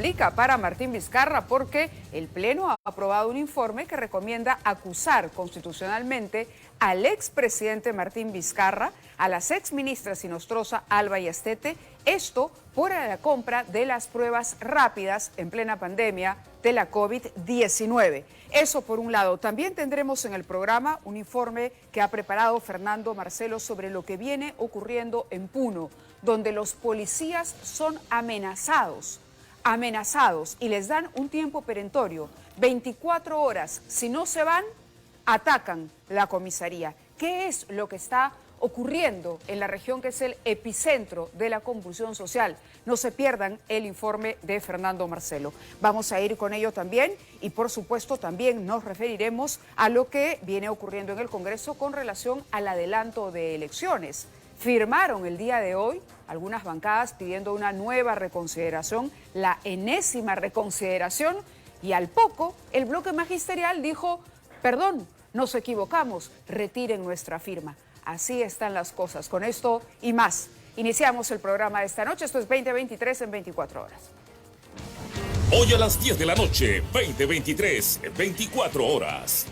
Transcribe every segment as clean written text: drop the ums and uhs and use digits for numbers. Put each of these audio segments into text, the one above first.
complica para Martín Vizcarra porque el Pleno ha aprobado un informe que recomienda acusar constitucionalmente al expresidente Martín Vizcarra, a las exministras Inostroza, Alba y Astete, esto por la compra de las pruebas rápidas en plena pandemia de la COVID-19. Eso por un lado. También tendremos en el programa un informe que ha preparado Fernando Marcelo sobre lo que viene ocurriendo en Puno, donde los policías son amenazados y les dan un tiempo perentorio, 24 horas. Si no se van, atacan la comisaría. ¿Qué es lo que está ocurriendo en la región que es el epicentro de la convulsión social? No se pierdan el informe de Fernando Marcelo. Vamos a ir con ello también y por supuesto también nos referiremos a lo que viene ocurriendo en el Congreso con relación al adelanto de elecciones. Firmaron el día de hoy algunas bancadas pidiendo una nueva reconsideración, la enésima reconsideración, y al poco el bloque magisterial dijo: perdón, nos equivocamos, retiren nuestra firma. Así están las cosas. Con esto y más, iniciamos el programa de esta noche. Esto es 2023 en 24 horas. Hoy a las 10 de la noche, 2023 en 24 horas.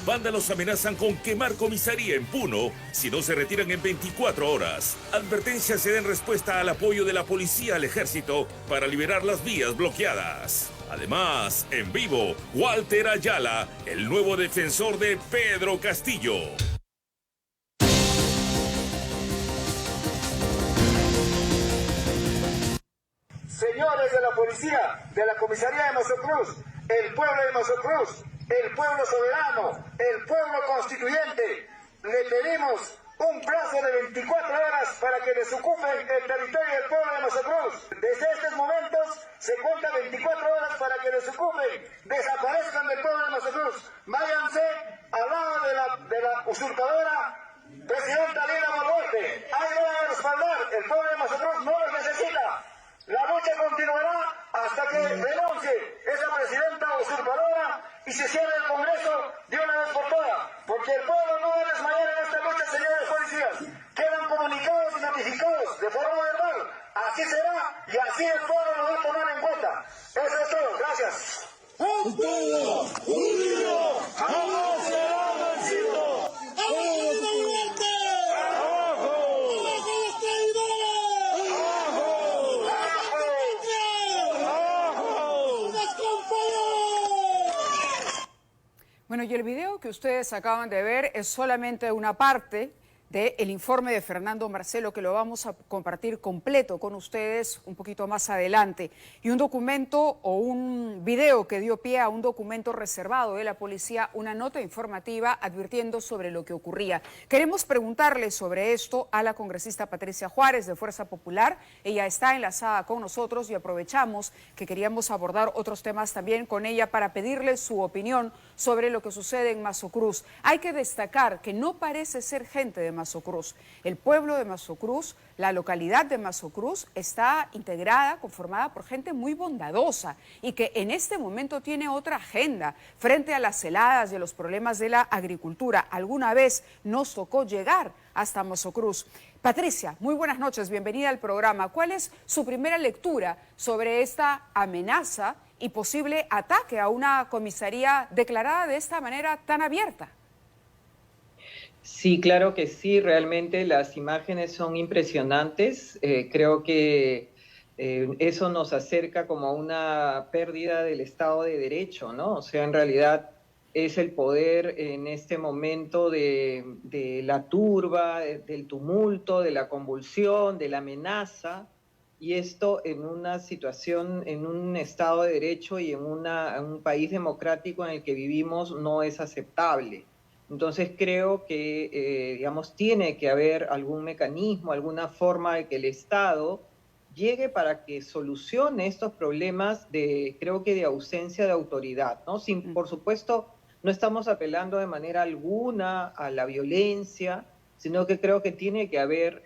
Vándalos amenazan con quemar comisaría en Puno si no se retiran en 24 horas. Advertencia se da en respuesta al apoyo de la policía al ejército para liberar las vías bloqueadas. Además, en vivo, Walter Ayala, el nuevo defensor de Pedro Castillo. Señores de la policía, de la comisaría de Mazocruz, el pueblo de Mazocruz, el pueblo soberano, el pueblo constituyente, le pedimos un plazo de 24 horas para que desocupen el territorio del pueblo de Mazocruz. Desde estos momentos se cuenta 24 horas para que desocupen, desaparezcan del pueblo de Mazocruz. Váyanse al lado de la usurpadora presidenta Dina Boluarte. Ahí no van a respaldar, el pueblo de Mazocruz no los necesita. La lucha continuará hasta que renuncie esa presidenta usurpadora y se cierre el Congreso de una vez por todas, porque el pueblo no va a desmayar en esta lucha, señores policías. Quedan comunicados y notificados de forma verbal. Así será y así el pueblo lo va a tomar en cuenta. Eso es todo. Gracias. ¡El pueblo unido jamás será vencido! ¡Abajo la muerte! ¡Abajo! ¡Abajo los traidores! Bueno, y el video que ustedes acaban de ver es solamente una parte del informe de Fernando Marcelo, que lo vamos a compartir completo con ustedes un poquito más adelante. Y un documento o un video que dio pie a un documento reservado de la policía, una nota informativa advirtiendo sobre lo que ocurría. Queremos preguntarle sobre esto a la congresista Patricia Juárez de Fuerza Popular. Ella está enlazada con nosotros y aprovechamos que queríamos abordar otros temas también con ella para pedirle su opinión sobre lo que sucede en Mazocruz. Hay que destacar que no parece ser gente de Mazocruz. El pueblo de Mazocruz, la localidad de Mazocruz, está integrada, conformada por gente muy bondadosa y que en este momento tiene otra agenda frente a las heladas y a los problemas de la agricultura. Alguna vez nos tocó llegar hasta Mazocruz. Patricia, muy buenas noches, bienvenida al programa. ¿Cuál es su primera lectura sobre esta amenaza y posible ataque a una comisaría declarada de esta manera tan abierta? Sí, claro que sí, realmente las imágenes son impresionantes. Creo que eso nos acerca como a una pérdida del Estado de Derecho, ¿no? O sea, en realidad es el poder en este momento de la turba, del tumulto, de la convulsión, de la amenaza, y esto en una situación, en un Estado de Derecho y en un país democrático en el que vivimos no es aceptable. Entonces creo que, digamos, tiene que haber algún mecanismo, alguna forma de que el Estado llegue para que solucione estos problemas creo que de ausencia de autoridad, ¿no? Por supuesto, no estamos apelando de manera alguna a la violencia, sino que creo que tiene que haber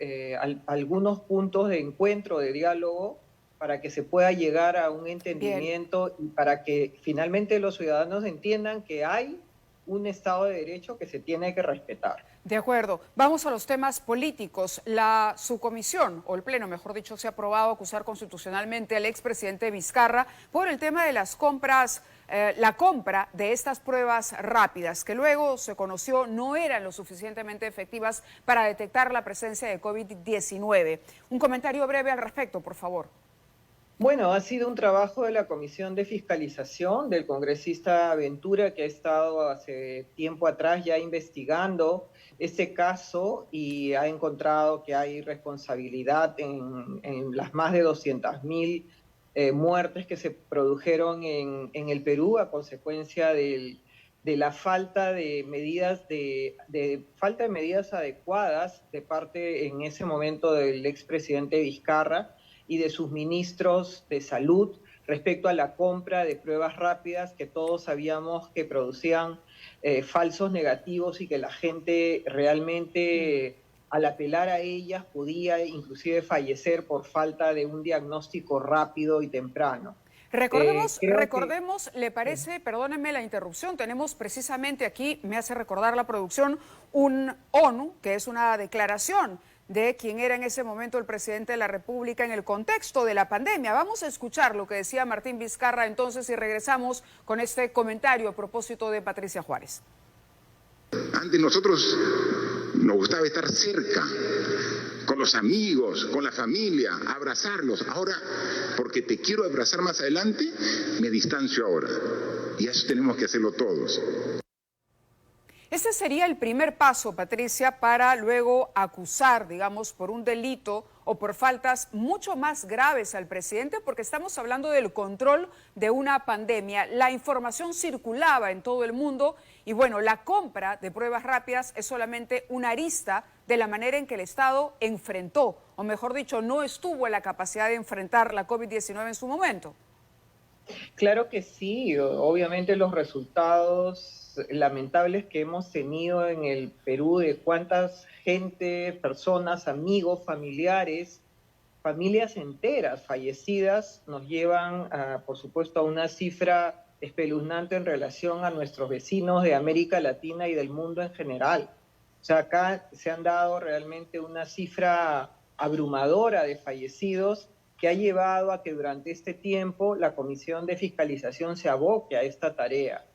algunos puntos de encuentro, de diálogo, para que se pueda llegar a un entendimiento y para que finalmente los ciudadanos entiendan que hay un Estado de Derecho que se tiene que respetar. De acuerdo. Vamos a los temas políticos. La subcomisión, o el Pleno, mejor dicho, se ha aprobado acusar constitucionalmente al expresidente Vizcarra por el tema de las compras, la compra de estas pruebas rápidas, que luego se conoció no eran lo suficientemente efectivas para detectar la presencia de COVID-19. Un comentario breve al respecto, por favor. Bueno, ha sido un trabajo de la Comisión de Fiscalización del congresista Ventura, que ha estado hace tiempo atrás ya investigando este caso y ha encontrado que hay responsabilidad en las más de 200.000 muertes que se produjeron en el Perú a consecuencia de la falta de medidas falta de medidas adecuadas de parte en ese momento del expresidente Vizcarra y de sus ministros de salud respecto a la compra de pruebas rápidas que todos sabíamos que producían falsos negativos y que la gente realmente al apelar a ellas podía inclusive fallecer por falta de un diagnóstico rápido y temprano. Recordemos, ¿le parece? Perdónenme la interrupción, tenemos precisamente aquí, me hace recordar la producción, un ONU, que es una declaración de quien era en ese momento el presidente de la República en el contexto de la pandemia. Vamos a escuchar lo que decía Martín Vizcarra entonces y regresamos con este comentario a propósito de Patricia Juárez. Antes nosotros nos gustaba estar cerca, con los amigos, con la familia, abrazarlos. Ahora, porque te quiero abrazar más adelante, me distancio ahora. Y eso tenemos que hacerlo todos. Este sería el primer paso, Patricia, para luego acusar, digamos, por un delito o por faltas mucho más graves al presidente, porque estamos hablando del control de una pandemia. La información circulaba en todo el mundo y, bueno, la compra de pruebas rápidas es solamente una arista de la manera en que el Estado enfrentó, o mejor dicho, no estuvo en la capacidad de enfrentar la COVID-19 en su momento. Claro que sí, obviamente los resultados lamentables que hemos tenido en el Perú de cuántas gente, personas, amigos, familiares, familias enteras fallecidas nos llevan, por supuesto, a una cifra espeluznante en relación a nuestros vecinos de América Latina y del mundo en general. O sea, acá se han dado realmente una cifra abrumadora de fallecidos que ha llevado a que durante este tiempo la Comisión de Fiscalización se aboque a esta tarea.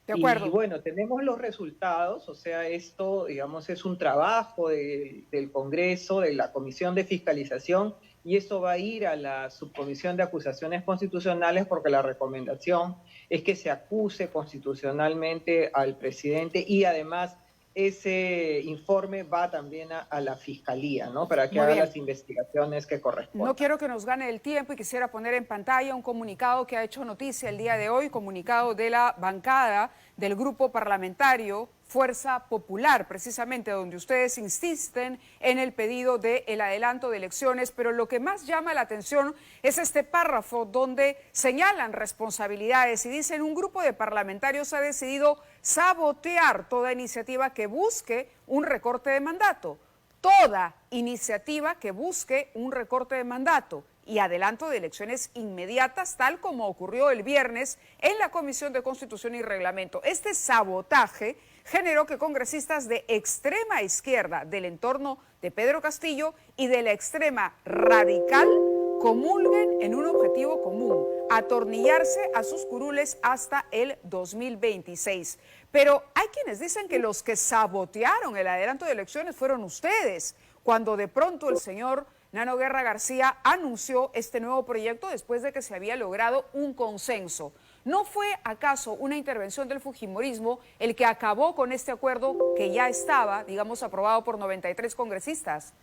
De acuerdo. Y bueno, tenemos los resultados, o sea, esto, digamos, es un trabajo del Congreso, de la Comisión de Fiscalización, y esto va a ir a la Subcomisión de Acusaciones Constitucionales porque la recomendación es que se acuse constitucionalmente al presidente y además ese informe va también a la Fiscalía, ¿no? Para que haga las investigaciones que corresponden. No quiero que nos gane el tiempo y quisiera poner en pantalla un comunicado que ha hecho noticia el día de hoy, comunicado de la bancada del grupo parlamentario Fuerza Popular, precisamente donde ustedes insisten en el pedido del adelanto de elecciones, pero lo que más llama la atención es este párrafo donde señalan responsabilidades y dicen un grupo de parlamentarios ha decidido sabotear toda iniciativa que busque un recorte de mandato, toda iniciativa que busque un recorte de mandato y adelanto de elecciones inmediatas, tal como ocurrió el viernes en la Comisión de Constitución y Reglamento. Este sabotaje generó que congresistas de extrema izquierda del entorno de Pedro Castillo y de la extrema radical comulguen en un objetivo común, atornillarse a sus curules hasta el 2026. Pero hay quienes dicen que los que sabotearon el adelanto de elecciones fueron ustedes, cuando de pronto el señor Nano Guerra García anunció este nuevo proyecto después de que se había logrado un consenso. ¿No fue acaso una intervención del fujimorismo el que acabó con este acuerdo que ya estaba, digamos, aprobado por 93 congresistas?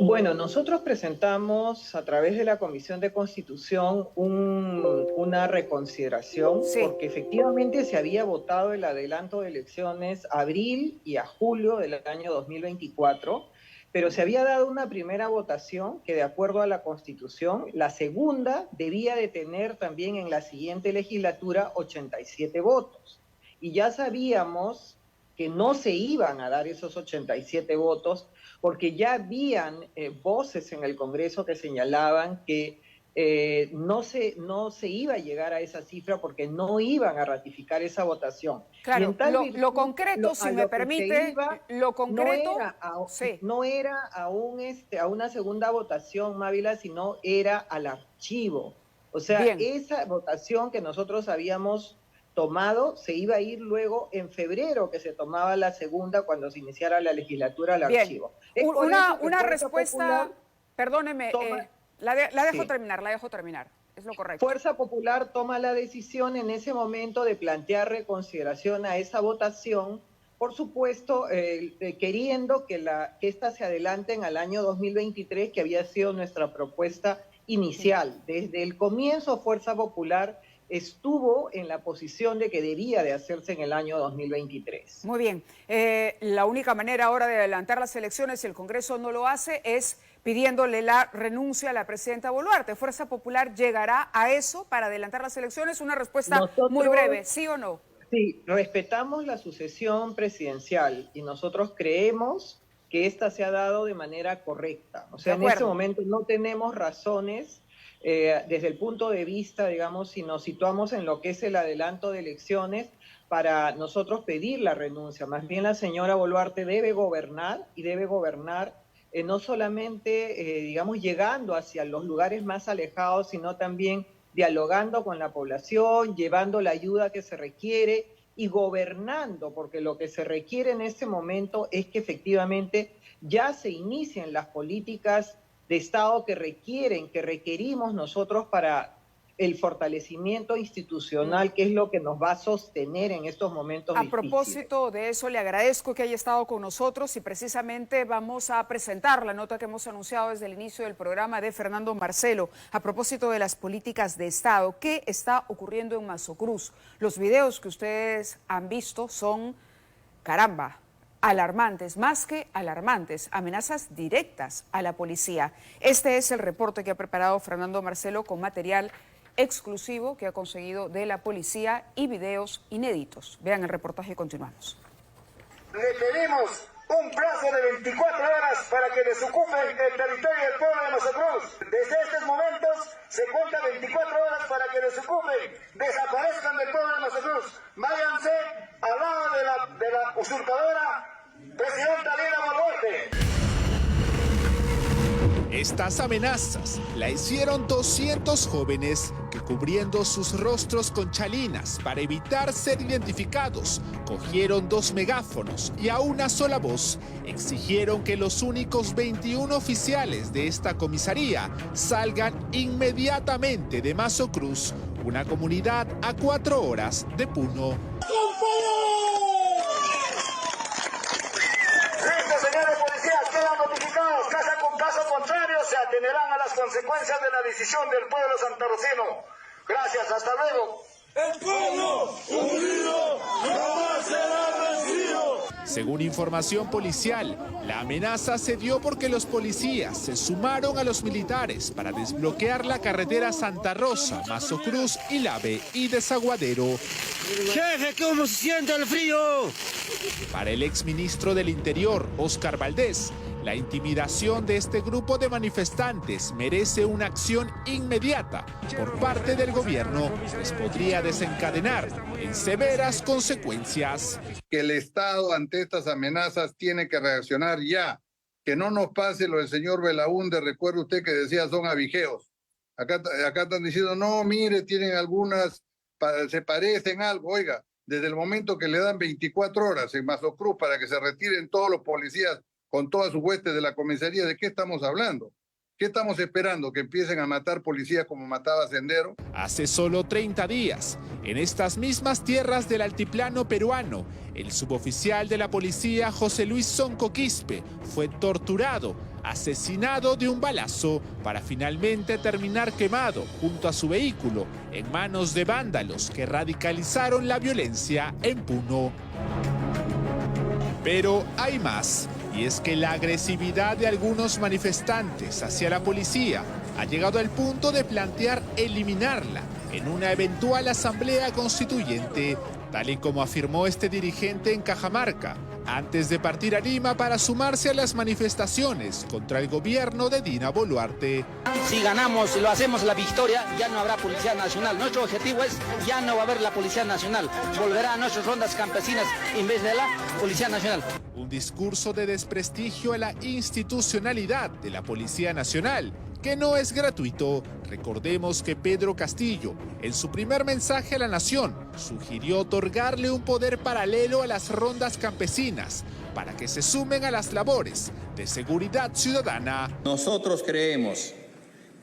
Bueno, nosotros presentamos a través de la Comisión de Constitución una reconsideración, sí, porque efectivamente se había votado el adelanto de elecciones a abril y a julio del año 2024, pero se había dado una primera votación que, de acuerdo a la Constitución, la segunda debía de tener también en la siguiente legislatura 87 votos. Y ya sabíamos que no se iban a dar esos 87 votos porque ya habían voces en el Congreso que señalaban que no se iba a llegar a esa cifra porque no iban a ratificar esa votación. Claro, lo concreto, si me permite, lo concreto no era a una segunda votación, Mávila, sino era al archivo. O sea, bien, esa votación que nosotros habíamos tomado se iba a ir luego en febrero, que se tomaba la segunda cuando se iniciara la legislatura al bien. archivo. Una respuesta, perdóneme, la dejo terminar, es lo correcto. Fuerza Popular toma la decisión en ese momento de plantear reconsideración a esa votación, por supuesto, queriendo que esta se adelanten al año 2023, que había sido nuestra propuesta inicial. Desde el comienzo, Fuerza Popular estuvo en la posición de que debía de hacerse en el año 2023. Muy bien. La única manera ahora de adelantar las elecciones, si el Congreso no lo hace, es pidiéndole la renuncia a la presidenta Boluarte. ¿Fuerza Popular llegará a eso para adelantar las elecciones? Una respuesta muy breve, ¿sí o no? Sí, respetamos la sucesión presidencial y nosotros creemos que esta se ha dado de manera correcta. O sea, en este momento no tenemos razones desde el punto de vista, digamos, si nos situamos en lo que es el adelanto de elecciones, para nosotros pedir la renuncia. Más bien la señora Boluarte debe gobernar y debe gobernar no solamente, digamos, llegando hacia los lugares más alejados, sino también dialogando con la población, llevando la ayuda que se requiere y gobernando, porque lo que se requiere en este momento es que efectivamente ya se inicien las políticas de Estado que requerimos nosotros para el fortalecimiento institucional, que es lo que nos va a sostener en estos momentos difíciles. A propósito de eso, le agradezco que haya estado con nosotros y precisamente vamos a presentar la nota que hemos anunciado desde el inicio del programa de Fernando Marcelo, a propósito de las políticas de Estado. ¿Qué está ocurriendo en Mazocruz? Los videos que ustedes han visto son, caramba, alarmantes, más que alarmantes, amenazas directas a la policía. Este es el reporte que ha preparado Fernando Marcelo con material exclusivo que ha conseguido de la policía y videos inéditos. Vean el reportaje y continuamos. Le pedimos un plazo de 24 horas para que desocupen el territorio del pueblo de Mazocruz. Desde estos momentos se cuenta 24 horas para que desocupen, desaparezcan del pueblo de Mazocruz. Váyanse al lado de la usurpadora presidenta Dina Boluarte. Estas amenazas la hicieron 200 jóvenes que, cubriendo sus rostros con chalinas para evitar ser identificados, cogieron 2 megáfonos y a una sola voz exigieron que los únicos 21 oficiales de esta comisaría salgan inmediatamente de Mazocruz, una comunidad a 4 horas de Puno. Caso contrario, se atenerán a las consecuencias de la decisión del pueblo santarroceno. Gracias, hasta luego. El pueblo unido jamás será vencido. Según información policial, la amenaza se dio porque los policías se sumaron a los militares para desbloquear la carretera Santa Rosa, Mazocruz, Ilave y Desaguadero. ¡Jefe, cómo se siente el frío! Para el exministro del Interior, Óscar Valdés, la intimidación de este grupo de manifestantes merece una acción inmediata por parte del gobierno, pues podría desencadenar en severas consecuencias. Que el Estado ante estas amenazas tiene que reaccionar ya, que no nos pase lo del señor Belaúnde, recuerde usted que decía son abigeos. Acá están diciendo, no, mire, tienen algunas, se parecen algo, oiga, desde el momento que le dan 24 horas en Mazocruz para que se retiren todos los policías con todas sus huestes de la comisaría, ¿de qué estamos hablando? ¿Qué estamos esperando? ¿Que empiecen a matar policías como mataba Sendero? Hace solo 30 días, en estas mismas tierras del altiplano peruano, el suboficial de la policía José Luis Sonco Quispe fue torturado, asesinado de un balazo para finalmente terminar quemado junto a su vehículo en manos de vándalos que radicalizaron la violencia en Puno. Pero hay más. Y es que la agresividad de algunos manifestantes hacia la policía ha llegado al punto de plantear eliminarla en una eventual asamblea constituyente, tal y como afirmó este dirigente en Cajamarca, antes de partir a Lima para sumarse a las manifestaciones contra el gobierno de Dina Boluarte. Si ganamos y lo hacemos la victoria, ya no habrá Policía Nacional. Nuestro objetivo es, ya no va a haber la Policía Nacional. Volverá a nuestras rondas campesinas en vez de la Policía Nacional. Un discurso de desprestigio a la institucionalidad de la Policía Nacional, que no es gratuito. Recordemos que Pedro Castillo, en su primer mensaje a la nación, sugirió otorgarle un poder paralelo a las rondas campesinas para que se sumen a las labores de seguridad ciudadana. Nosotros creemos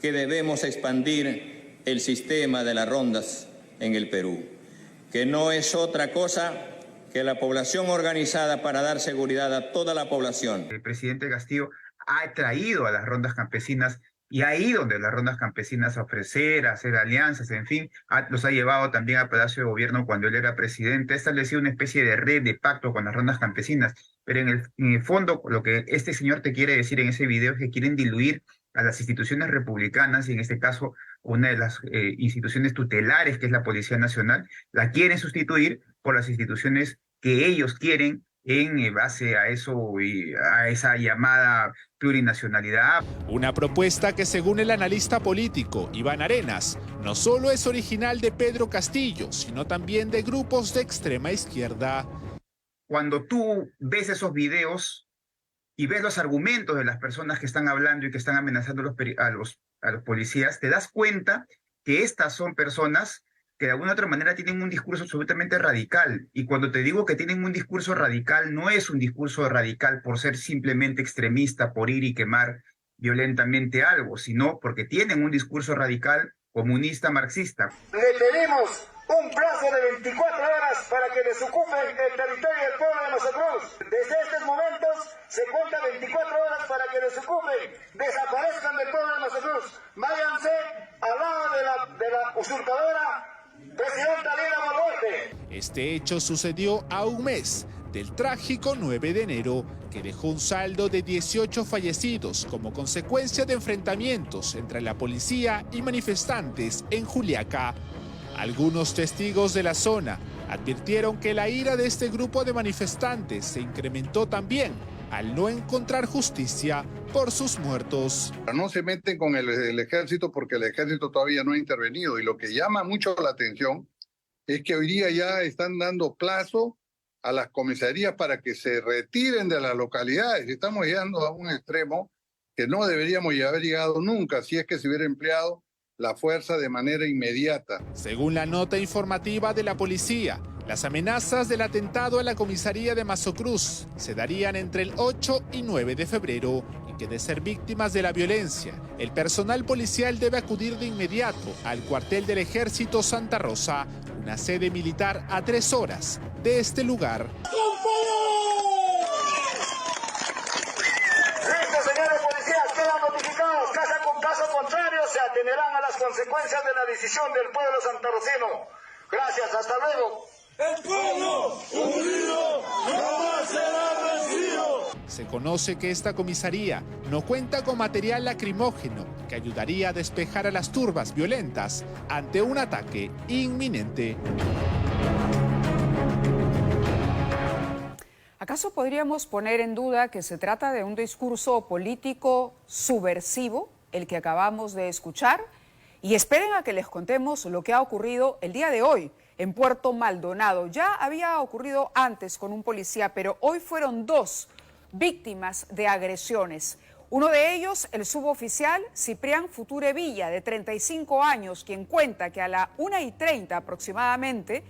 que debemos expandir el sistema de las rondas en el Perú, que no es otra cosa que la población organizada para dar seguridad a toda la población. El presidente Castillo ha traído a las rondas campesinas y ahí donde las rondas campesinas a ofrecer, a hacer alianzas, en fin, los ha llevado también al Palacio de Gobierno cuando él era presidente, ha establecido una especie de red de pacto con las rondas campesinas, pero en el fondo lo que este señor te quiere decir en ese video es que quieren diluir a las instituciones republicanas y en este caso una de las instituciones tutelares que es la Policía Nacional, la quieren sustituir por las instituciones que ellos quieren en base a eso y a esa llamada plurinacionalidad. Una propuesta que, según el analista político Iván Arenas, no solo es original de Pedro Castillo, sino también de grupos de extrema izquierda. Cuando tú ves esos videos y ves los argumentos de las personas que están hablando y que están amenazando a los policías, te das cuenta que estas son personas que de alguna otra manera tienen un discurso absolutamente radical. Y cuando te digo que tienen un discurso radical, no es un discurso radical por ser simplemente extremista, por ir y quemar violentamente algo, sino porque tienen un discurso radical comunista, marxista. Le pedimos un plazo de 24 horas para que desocupen el territorio del pueblo de Mazocruz. Desde estos momentos se cuenta 24 horas para que desocupen, desaparezcan del pueblo de Mazocruz. Váyanse al lado de la usurpadora presidenta Dina Boluarte. Este hecho sucedió a un mes del trágico 9 de enero, que dejó un saldo de 18 fallecidos como consecuencia de enfrentamientos entre la policía y manifestantes en Juliaca. Algunos testigos de la zona advirtieron que la ira de este grupo de manifestantes se incrementó también al no encontrar justicia por sus muertos. No se meten con el ejército porque el ejército todavía no ha intervenido y lo que llama mucho la atención es que hoy día ya están dando plazo a las comisarías para que se retiren de las localidades. Estamos llegando a un extremo que no deberíamos haber llegado nunca si es que se hubiera empleado la fuerza de manera inmediata. Según la nota informativa de la policía, las amenazas del atentado a la comisaría de Mazocruz se darían entre el 8 y 9 de febrero y que de ser víctimas de la violencia, el personal policial debe acudir de inmediato al cuartel del Ejército Santa Rosa, una sede militar a 3 horas de este lugar. Se atenerán a las consecuencias de la decisión del pueblo santarroceno. Gracias, hasta luego. El pueblo unido jamás será vencido. Se conoce que esta comisaría no cuenta con material lacrimógeno que ayudaría a despejar a las turbas violentas ante un ataque inminente. ¿Acaso podríamos poner en duda que se trata de un discurso político subversivo, el que acabamos de escuchar? Y esperen a que les contemos lo que ha ocurrido el día de hoy en Puerto Maldonado. Ya había ocurrido antes con un policía, pero hoy fueron 2 víctimas de agresiones. Uno de ellos, el suboficial Ciprián Future Villa, de 35 años, quien cuenta que a la 1:30 aproximadamente,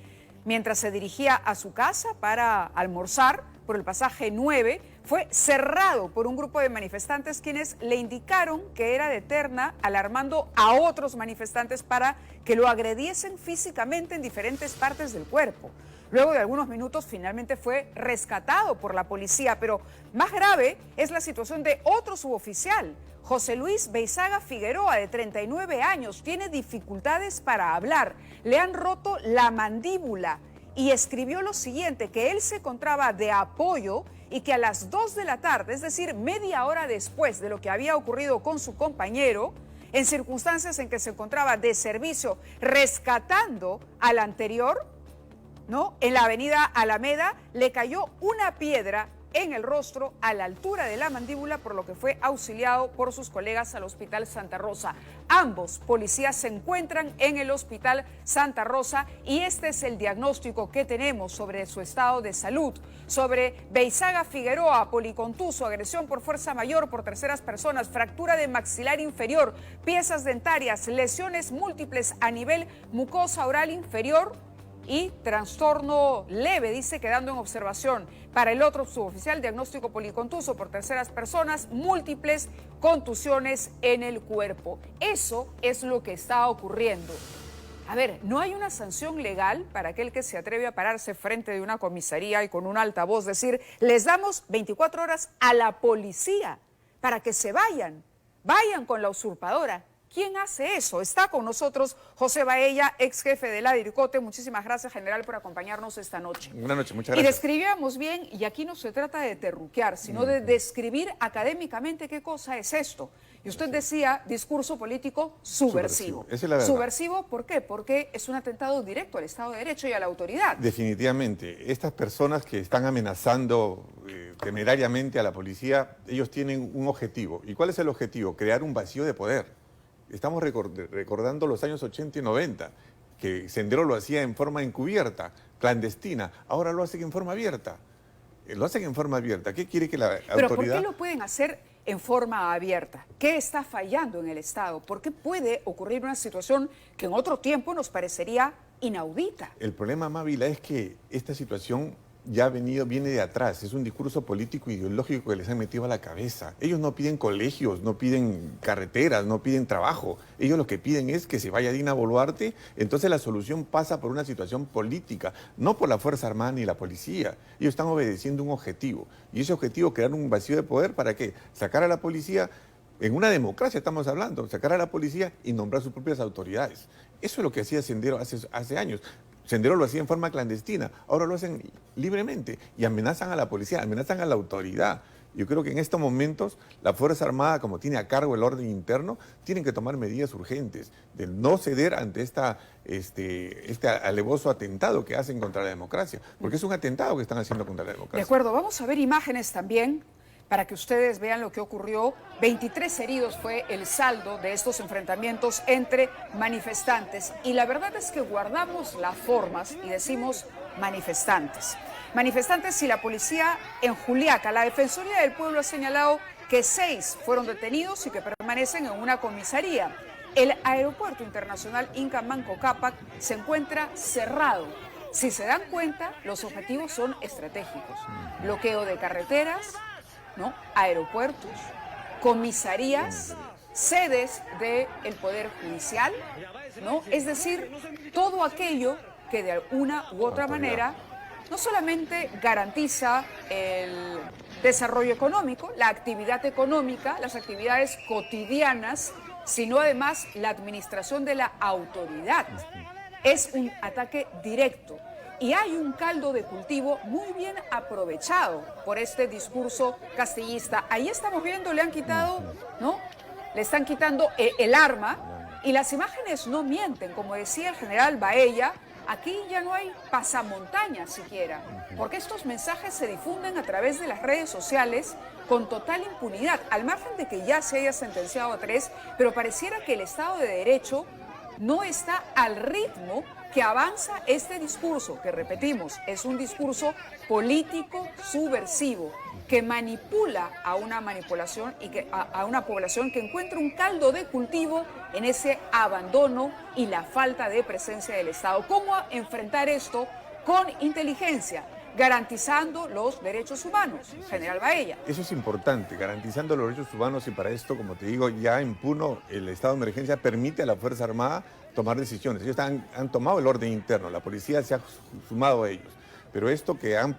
mientras se dirigía a su casa para almorzar por el pasaje 9, fue cerrado por un grupo de manifestantes quienes le indicaron que era de terna, alarmando a otros manifestantes para que lo agrediesen físicamente en diferentes partes del cuerpo. Luego de algunos minutos finalmente fue rescatado por la policía, pero más grave es la situación de otro suboficial, José Luis Beizaga Figueroa, de 39 años, tiene dificultades para hablar, le han roto la mandíbula y escribió lo siguiente, que él se encontraba de apoyo y que a las 2 de la tarde, es decir, media hora después de lo que había ocurrido con su compañero, en circunstancias en que se encontraba de servicio rescatando al anterior, ¿no? En la avenida Alameda le cayó una piedra en el rostro a la altura de la mandíbula, por lo que fue auxiliado por sus colegas al Hospital Santa Rosa. Ambos policías se encuentran en el Hospital Santa Rosa y este es el diagnóstico que tenemos sobre su estado de salud. Sobre Beizaga Figueroa, policontuso, agresión por fuerza mayor por terceras personas, fractura de maxilar inferior, piezas dentarias, lesiones múltiples a nivel mucosa oral inferior y trastorno leve, dice, quedando en observación. Para el otro suboficial, diagnóstico policontuso por terceras personas, múltiples contusiones en el cuerpo. Eso es lo que está ocurriendo. A ver, no hay una sanción legal para aquel que se atreve a pararse frente de una comisaría y con un altavoz decir, les damos 24 horas a la policía para que se vayan con la usurpadora. ¿Quién hace eso? Está con nosotros José Baella, ex jefe de la DIRCOTE. Muchísimas gracias, general, por acompañarnos esta noche. Buenas noches, muchas gracias. Y describíamos bien, y aquí no se trata de terruquear, sino de describir académicamente qué cosa es esto. Y usted decía discurso político subversivo. Esa es la verdad. ¿Subversivo por qué? Porque es un atentado directo al Estado de Derecho y a la autoridad. Definitivamente. Estas personas que están amenazando temerariamente a la policía, ellos tienen un objetivo. ¿Y cuál es el objetivo? Crear un vacío de poder. Estamos recordando los años 80 y 90, que Sendero lo hacía en forma encubierta, clandestina. Ahora lo hacen en forma abierta. Lo hacen en forma abierta. ¿Qué quiere que la autoridad...? ¿Pero por qué lo pueden hacer en forma abierta? ¿Qué está fallando en el Estado? ¿Por qué puede ocurrir una situación que en otro tiempo nos parecería inaudita? El problema, Mávila, es que esta situación ya viene de atrás. Es un discurso político ideológico que les han metido a la cabeza. Ellos no piden colegios, no piden carreteras, no piden trabajo. Ellos lo que piden es que se vaya Dina Boluarte. Entonces la solución pasa por una situación política, no por la Fuerza Armada ni la policía. Ellos están obedeciendo un objetivo. Y ese objetivo, crear un vacío de poder, ¿para qué? Sacar a la policía. En una democracia estamos hablando, sacar a la policía y nombrar sus propias autoridades. Eso es lo que hacía Sendero hace años. Sendero lo hacía en forma clandestina, ahora lo hacen libremente y amenazan a la policía, amenazan a la autoridad. Yo creo que en estos momentos la Fuerza Armada, como tiene a cargo el orden interno, tienen que tomar medidas urgentes de no ceder ante este alevoso atentado que hacen contra la democracia, porque es un atentado que están haciendo contra la democracia. De acuerdo, vamos a ver imágenes también para que ustedes vean lo que ocurrió. 23 heridos fue el saldo de estos enfrentamientos entre manifestantes. Y la verdad es que guardamos las formas y decimos manifestantes. Manifestantes y la policía en Juliaca. La Defensoría del Pueblo ha señalado que 6 fueron detenidos y que permanecen en una comisaría. El Aeropuerto Internacional Inca Manco Cápac se encuentra cerrado. Si se dan cuenta, los objetivos son estratégicos. Bloqueo de carreteras, ¿no? Aeropuertos, comisarías, sedes del Poder Judicial, ¿no? Es decir, todo aquello que de una u otra manera no solamente garantiza el desarrollo económico, la actividad económica, las actividades cotidianas, sino además la administración de la autoridad. Es un ataque directo. Y hay un caldo de cultivo muy bien aprovechado por este discurso castillista. Ahí estamos viendo, le han quitado, ¿no? Le están quitando el arma y las imágenes no mienten. Como decía el general Baella, aquí ya no hay pasamontañas siquiera, porque estos mensajes se difunden a través de las redes sociales con total impunidad, al margen de que ya se haya sentenciado a 3, pero pareciera que el Estado de Derecho no está al ritmo que avanza este discurso, que repetimos, es un discurso político subversivo, que manipula a una manipulación y a una población que encuentra un caldo de cultivo en ese abandono y la falta de presencia del Estado. ¿Cómo enfrentar esto? Con inteligencia, garantizando los derechos humanos, general Baella. Eso es importante, garantizando los derechos humanos, y para esto, como te digo, ya en Puno el estado de emergencia permite a la Fuerza Armada tomar decisiones. Ellos han tomado el orden interno, la policía se ha sumado a ellos. Pero esto que han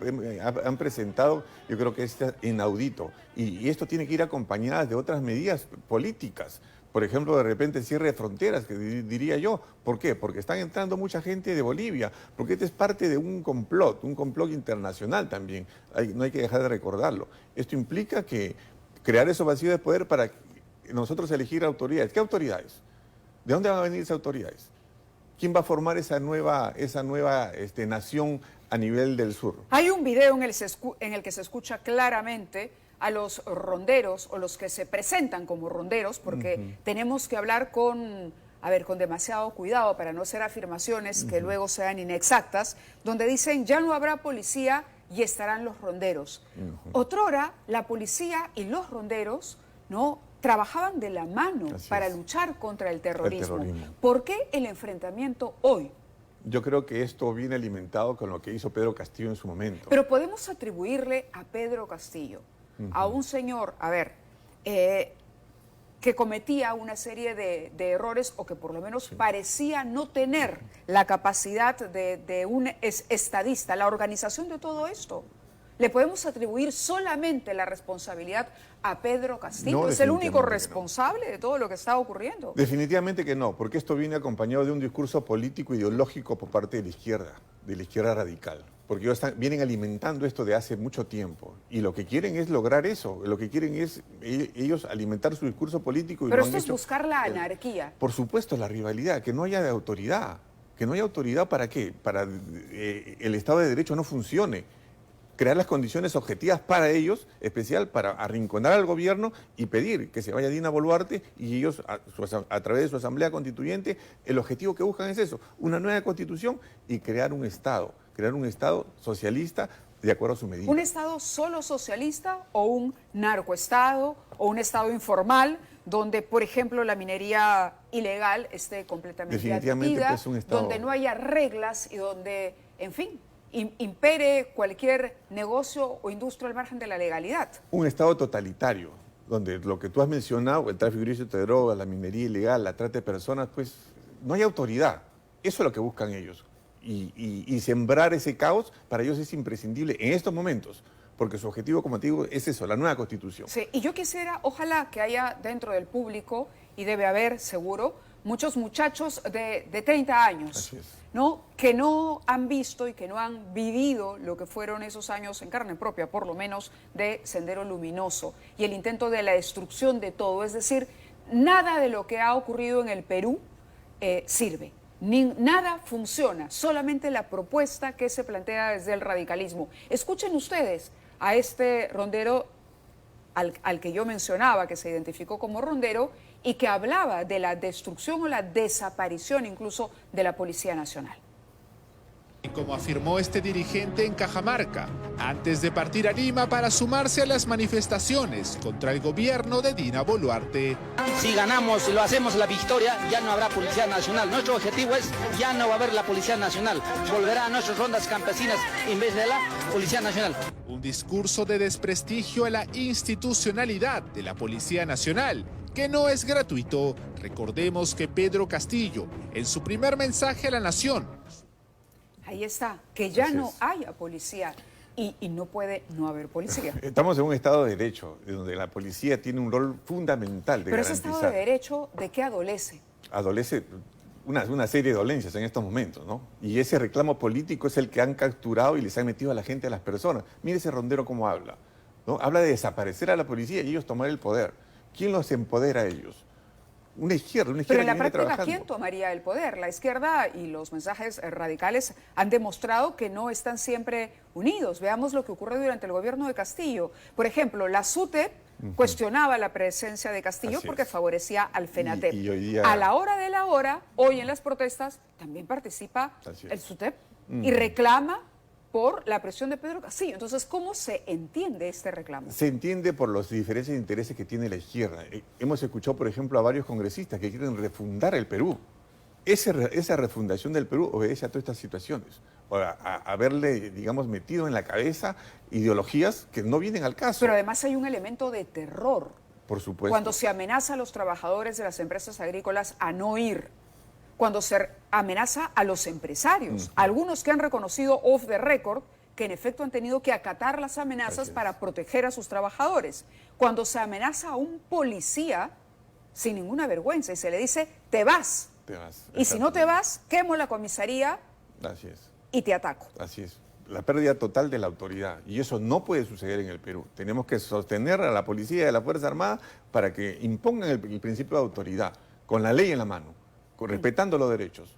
presentado, yo creo que es inaudito. Y esto tiene que ir acompañado de otras medidas políticas. Por ejemplo, de repente cierre de fronteras, que diría yo. ¿Por qué? Porque están entrando mucha gente de Bolivia, porque este es parte de un complot internacional también. No hay que dejar de recordarlo. Esto implica que crear esos vacíos de poder para nosotros elegir autoridades. ¿Qué autoridades? ¿De dónde van a venir esas autoridades? ¿Quién va a formar esa nueva nación a nivel del sur? Hay un video en el que se escucha claramente a los ronderos o los que se presentan como ronderos, porque tenemos que hablar con demasiado cuidado para no hacer afirmaciones que luego sean inexactas, donde dicen ya no habrá policía y estarán los ronderos. Otrora, la policía y los ronderos no trabajaban de la mano para luchar contra el terrorismo. ¿Por qué el enfrentamiento hoy? Yo creo que esto viene alimentado con lo que hizo Pedro Castillo en su momento. Pero podemos atribuirle a Pedro Castillo, a un señor, que cometía una serie de errores o que por lo menos parecía no tener la capacidad de un estadista, la organización de todo esto. ¿Le podemos atribuir solamente la responsabilidad a Pedro Castillo? No, ¿es el único responsable de todo lo que está ocurriendo? Definitivamente que no, porque esto viene acompañado de un discurso político ideológico por parte de la izquierda radical. Porque ellos vienen alimentando esto de hace mucho tiempo. Y lo que quieren es lograr eso. Lo que quieren es ellos alimentar su discurso político. Pero esto es buscar la anarquía. Por supuesto, la rivalidad, que no haya autoridad. ¿Que no haya autoridad para qué? Para el Estado de Derecho no funcione. Crear las condiciones objetivas para ellos, especial para arrinconar al gobierno y pedir que se vaya Dina Boluarte y ellos, a través de su asamblea constituyente, el objetivo que buscan es eso, una nueva constitución y crear un Estado socialista de acuerdo a su medida. ¿Un Estado solo socialista o un narcoestado o un Estado informal donde, por ejemplo, la minería ilegal esté completamente admitida, pues, un Estado donde no haya reglas y donde, en fin, impere cualquier negocio o industria al margen de la legalidad? Un Estado totalitario, donde lo que tú has mencionado, el tráfico ilícito de drogas, la minería ilegal, la trata de personas, pues no hay autoridad. Eso es lo que buscan ellos. Y sembrar ese caos para ellos es imprescindible en estos momentos, porque su objetivo, como te digo, es eso, la nueva Constitución. Sí, y yo quisiera, ojalá que haya dentro del público, y debe haber seguro, muchos muchachos de 30 años, ¿no? Que no han visto y que no han vivido lo que fueron esos años en carne propia, por lo menos de Sendero Luminoso, y el intento de la destrucción de todo. Es decir, nada de lo que ha ocurrido en el Perú sirve. Nada funciona, solamente la propuesta que se plantea desde el radicalismo. Escuchen ustedes a este rondero al que yo mencionaba, que se identificó como rondero y que hablaba de la destrucción o la desaparición incluso de la Policía Nacional. Y como afirmó este dirigente en Cajamarca, antes de partir a Lima para sumarse a las manifestaciones contra el gobierno de Dina Boluarte. Si ganamos y lo hacemos la victoria, ya no habrá Policía Nacional. Nuestro objetivo es, ya no va a haber la Policía Nacional. Volverá a nuestras rondas campesinas en vez de la Policía Nacional. Un discurso de desprestigio a la institucionalidad de la Policía Nacional, que no es gratuito. Recordemos que Pedro Castillo, en su primer mensaje a la nación, ahí está, que ya no haya policía y no puede no haber policía. Estamos en un Estado de Derecho, donde la policía tiene un rol fundamental de garantizar. Pero ese Estado de Derecho, ¿de qué adolece? Adolece una serie de dolencias en estos momentos, ¿no? Y ese reclamo político es el que han capturado y les han metido a la gente, a las personas. Mire ese rondero cómo habla, ¿no? Habla de desaparecer a la policía y ellos tomar el poder. ¿Quién los empodera a ellos? Una izquierda Pero en la que viene práctica, trabajando. ¿quién tomaría el poder? La izquierda y los mensajes radicales han demostrado que no están siempre unidos. Veamos lo que ocurrió durante el gobierno de Castillo. Por ejemplo, la SUTEP cuestionaba la presencia de Castillo porque favorecía al FENATEP. Y hoy día... A la hora de la hora, hoy en las protestas, también participa el SUTEP y reclama por la presión de Pedro Castillo. Entonces, ¿cómo se entiende este reclamo? Se entiende por los diferentes intereses que tiene la izquierda. Hemos escuchado, por ejemplo, a varios congresistas que quieren refundar el Perú. Esa refundación del Perú obedece a todas estas situaciones. A haberle, digamos, metido en la cabeza ideologías que no vienen al caso. Pero además hay un elemento de terror. Por supuesto. Cuando se amenaza a los trabajadores de las empresas agrícolas a no ir, cuando se amenaza a los empresarios, algunos que han reconocido off the record que en efecto han tenido que acatar las amenazas para proteger a sus trabajadores, cuando se amenaza a un policía sin ninguna vergüenza y se le dice, te vas, y si no te vas, quemo la comisaría y te ataco. Así es, la pérdida total de la autoridad, y eso no puede suceder en el Perú. Tenemos que sostener a la policía y a la Fuerza Armada para que impongan el principio de autoridad, con la ley en la mano, respetando los derechos.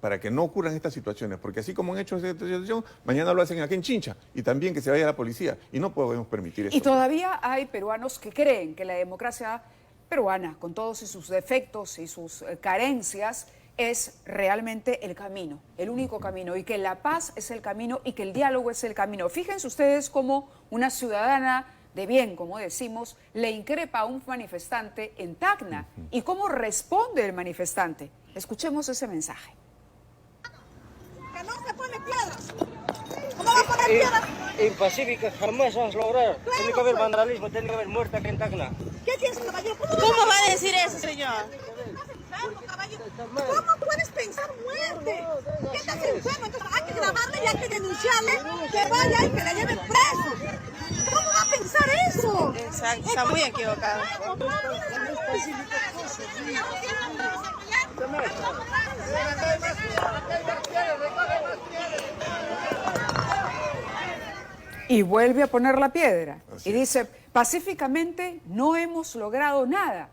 para que no ocurran estas situaciones, porque así como han hecho esta situación, mañana lo hacen aquí en Chincha, y también que se vaya la policía, y no podemos permitir eso. Y todavía hay peruanos que creen que la democracia peruana, con todos sus defectos y sus carencias, es realmente el camino, el único camino, y que la paz es el camino y que el diálogo es el camino. Fíjense ustedes cómo una ciudadana de bien, como decimos, le increpa a un manifestante en Tacna y cómo responde el manifestante. Escuchemos ese mensaje. Que no se pone piedras. ¿Cómo va a poner piedras? En Pacífica jamás vamos a lograr. Claro, Tiene que haber pues. vandalismo, tiene que haber muerte aquí en Tacna. ¿Qué piensa, caballero? ¿Cómo va a decir eso, señor? ¿Cómo puedes pensar muerte? ¿Qué estás enfermo? Entonces hay que grabarle y hay que denunciarle que vaya y que le lleven preso. ¿Cómo va a pensar eso? Exacto, está muy equivocado. Y vuelve a poner la piedra. Y dice, pacíficamente no hemos logrado nada.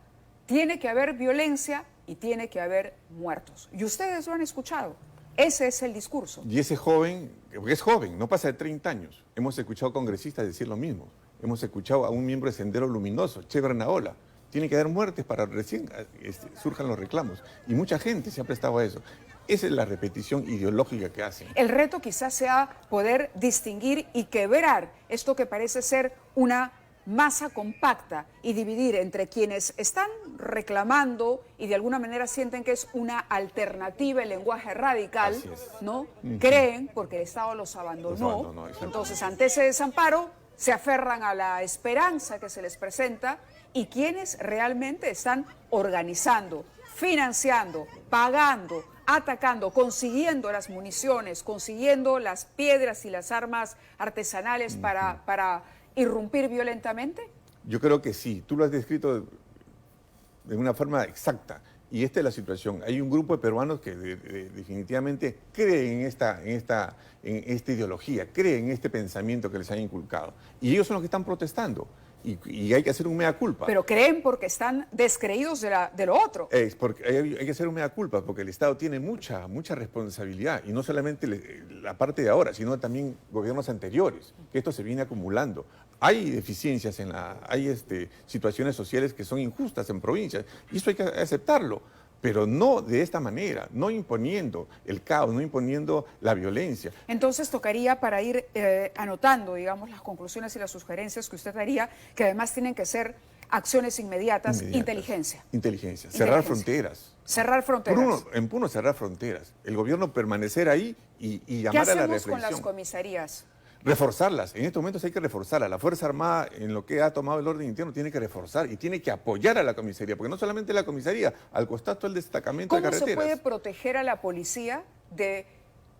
Tiene que haber violencia y tiene que haber muertos. Y ustedes lo han escuchado. Ese es el discurso. Y ese joven, porque es joven, no pasa de 30 años. Hemos escuchado congresistas decir lo mismo. Hemos escuchado a un miembro de Sendero Luminoso, Che Bernaola. Tiene que haber muertes para recién surjan los reclamos. Y mucha gente se ha prestado a eso. Esa es la repetición ideológica que hacen. El reto quizás sea poder distinguir y quebrar esto que parece ser una masa compacta y dividir entre quienes están reclamando y de alguna manera sienten que es una alternativa el lenguaje radical, ¿no? Creen, porque el Estado los abandonó, entonces ante ese desamparo se aferran a la esperanza que se les presenta, y quienes realmente están organizando, financiando, pagando, atacando, consiguiendo las municiones, consiguiendo las piedras y las armas artesanales para irrumpir violentamente? Yo creo que sí, tú lo has descrito de una forma exacta, y esta es la situación. Hay un grupo de peruanos que definitivamente creen en esta ideología, creen en este pensamiento que les han inculcado, y ellos son los que están protestando, y hay que hacer un mea culpa. Pero creen porque están descreídos de lo otro. Es porque hay que hacer un mea culpa, porque el Estado tiene mucha responsabilidad, y no solamente la parte de ahora, sino también gobiernos anteriores, que esto se viene acumulando. Hay deficiencias hay situaciones sociales que son injustas en provincias, y eso hay que aceptarlo, pero no de esta manera, no imponiendo el caos, no imponiendo la violencia. Entonces tocaría, para ir anotando, digamos, las conclusiones y las sugerencias que usted haría, que además tienen que ser acciones inmediatas. Inteligencia. Cerrar fronteras. Cerrar fronteras. En Puno cerrar fronteras. El gobierno permanecer ahí y llamar a la reflexión. ¿Qué hacemos con las comisarías? Reforzarlas. En estos momentos hay que reforzarlas. La Fuerza Armada, en lo que ha tomado el orden interno, tiene que reforzar y tiene que apoyar a la comisaría, porque no solamente la comisaría, al costado el destacamento de carreteras. ¿Cómo se puede proteger a la policía de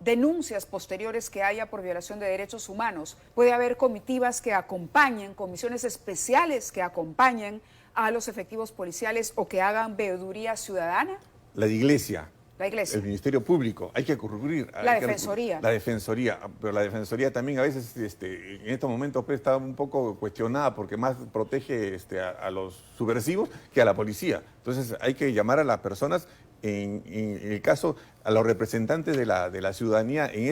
denuncias posteriores que haya por violación de derechos humanos? ¿Puede haber comitivas que acompañen, comisiones especiales que acompañen a los efectivos policiales o que hagan veeduría ciudadana? La Iglesia. La Iglesia. El Ministerio Público, hay que recurrir. La Defensoría. La Defensoría, pero la Defensoría también a veces en estos momentos está un poco cuestionada porque más protege a los subversivos que a la policía. Entonces hay que llamar a las personas, en el caso, a los representantes de la ciudadanía en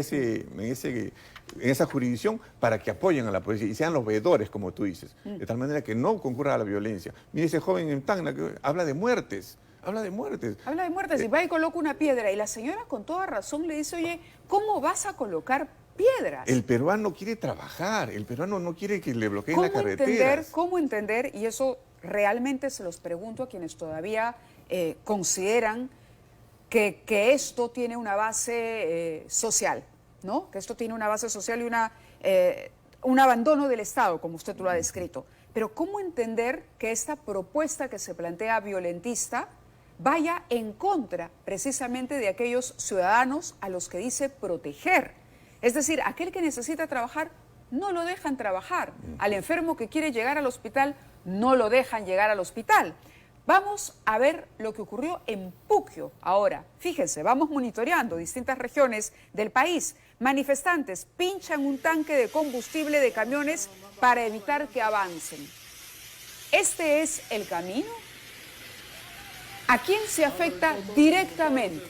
esa jurisdicción para que apoyen a la policía y sean los veedores, como tú dices, de tal manera que no concurra a la violencia. Mire ese joven en Tacna que habla de muertes. Habla de muertes. Habla de muertes y va y coloca una piedra. Y la señora con toda razón le dice, oye, ¿cómo vas a colocar piedras? El peruano quiere trabajar, el peruano no quiere que le bloqueen la carretera. ¿Cómo entender? Y eso realmente se los pregunto a quienes todavía consideran que esto tiene una base social, ¿no? Que esto tiene una base social y un abandono del Estado, como usted lo ha descrito. Pero ¿cómo entender que esta propuesta que se plantea violentista vaya en contra precisamente de aquellos ciudadanos a los que dice proteger? Es decir, aquel que necesita trabajar, no lo dejan trabajar. Al enfermo que quiere llegar al hospital, no lo dejan llegar al hospital. Vamos a ver lo que ocurrió en Puquio ahora. Fíjense, vamos monitoreando distintas regiones del país. Manifestantes pinchan un tanque de combustible de camiones para evitar que avancen. ¿Este es el camino? ¿A quién se afecta directamente?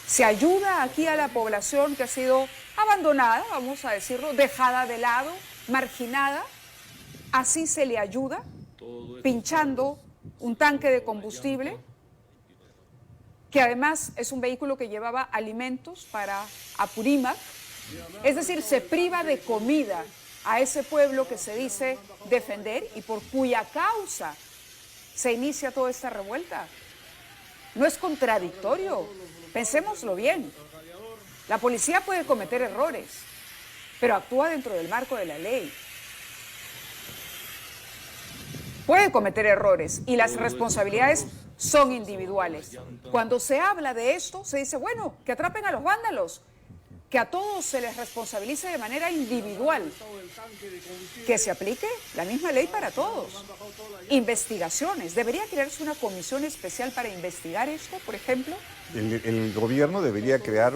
Se ayuda aquí a la población que ha sido abandonada, vamos a decirlo, dejada de lado, marginada. Así se le ayuda, pinchando un tanque de combustible, que además es un vehículo que llevaba alimentos para Apurímac. Es decir, se priva de comida a ese pueblo que se dice defender y por cuya causa se inicia toda esta revuelta. No es contradictorio, pensémoslo bien. La policía puede cometer errores, pero actúa dentro del marco de la ley. Puede cometer errores y las responsabilidades son individuales. Cuando se habla de esto, se dice, bueno, que atrapen a los vándalos, que a todos se les responsabilice de manera individual, que se aplique la misma ley para todos. Investigaciones. ¿Debería crearse una comisión especial para investigar esto, por ejemplo? El gobierno debería crear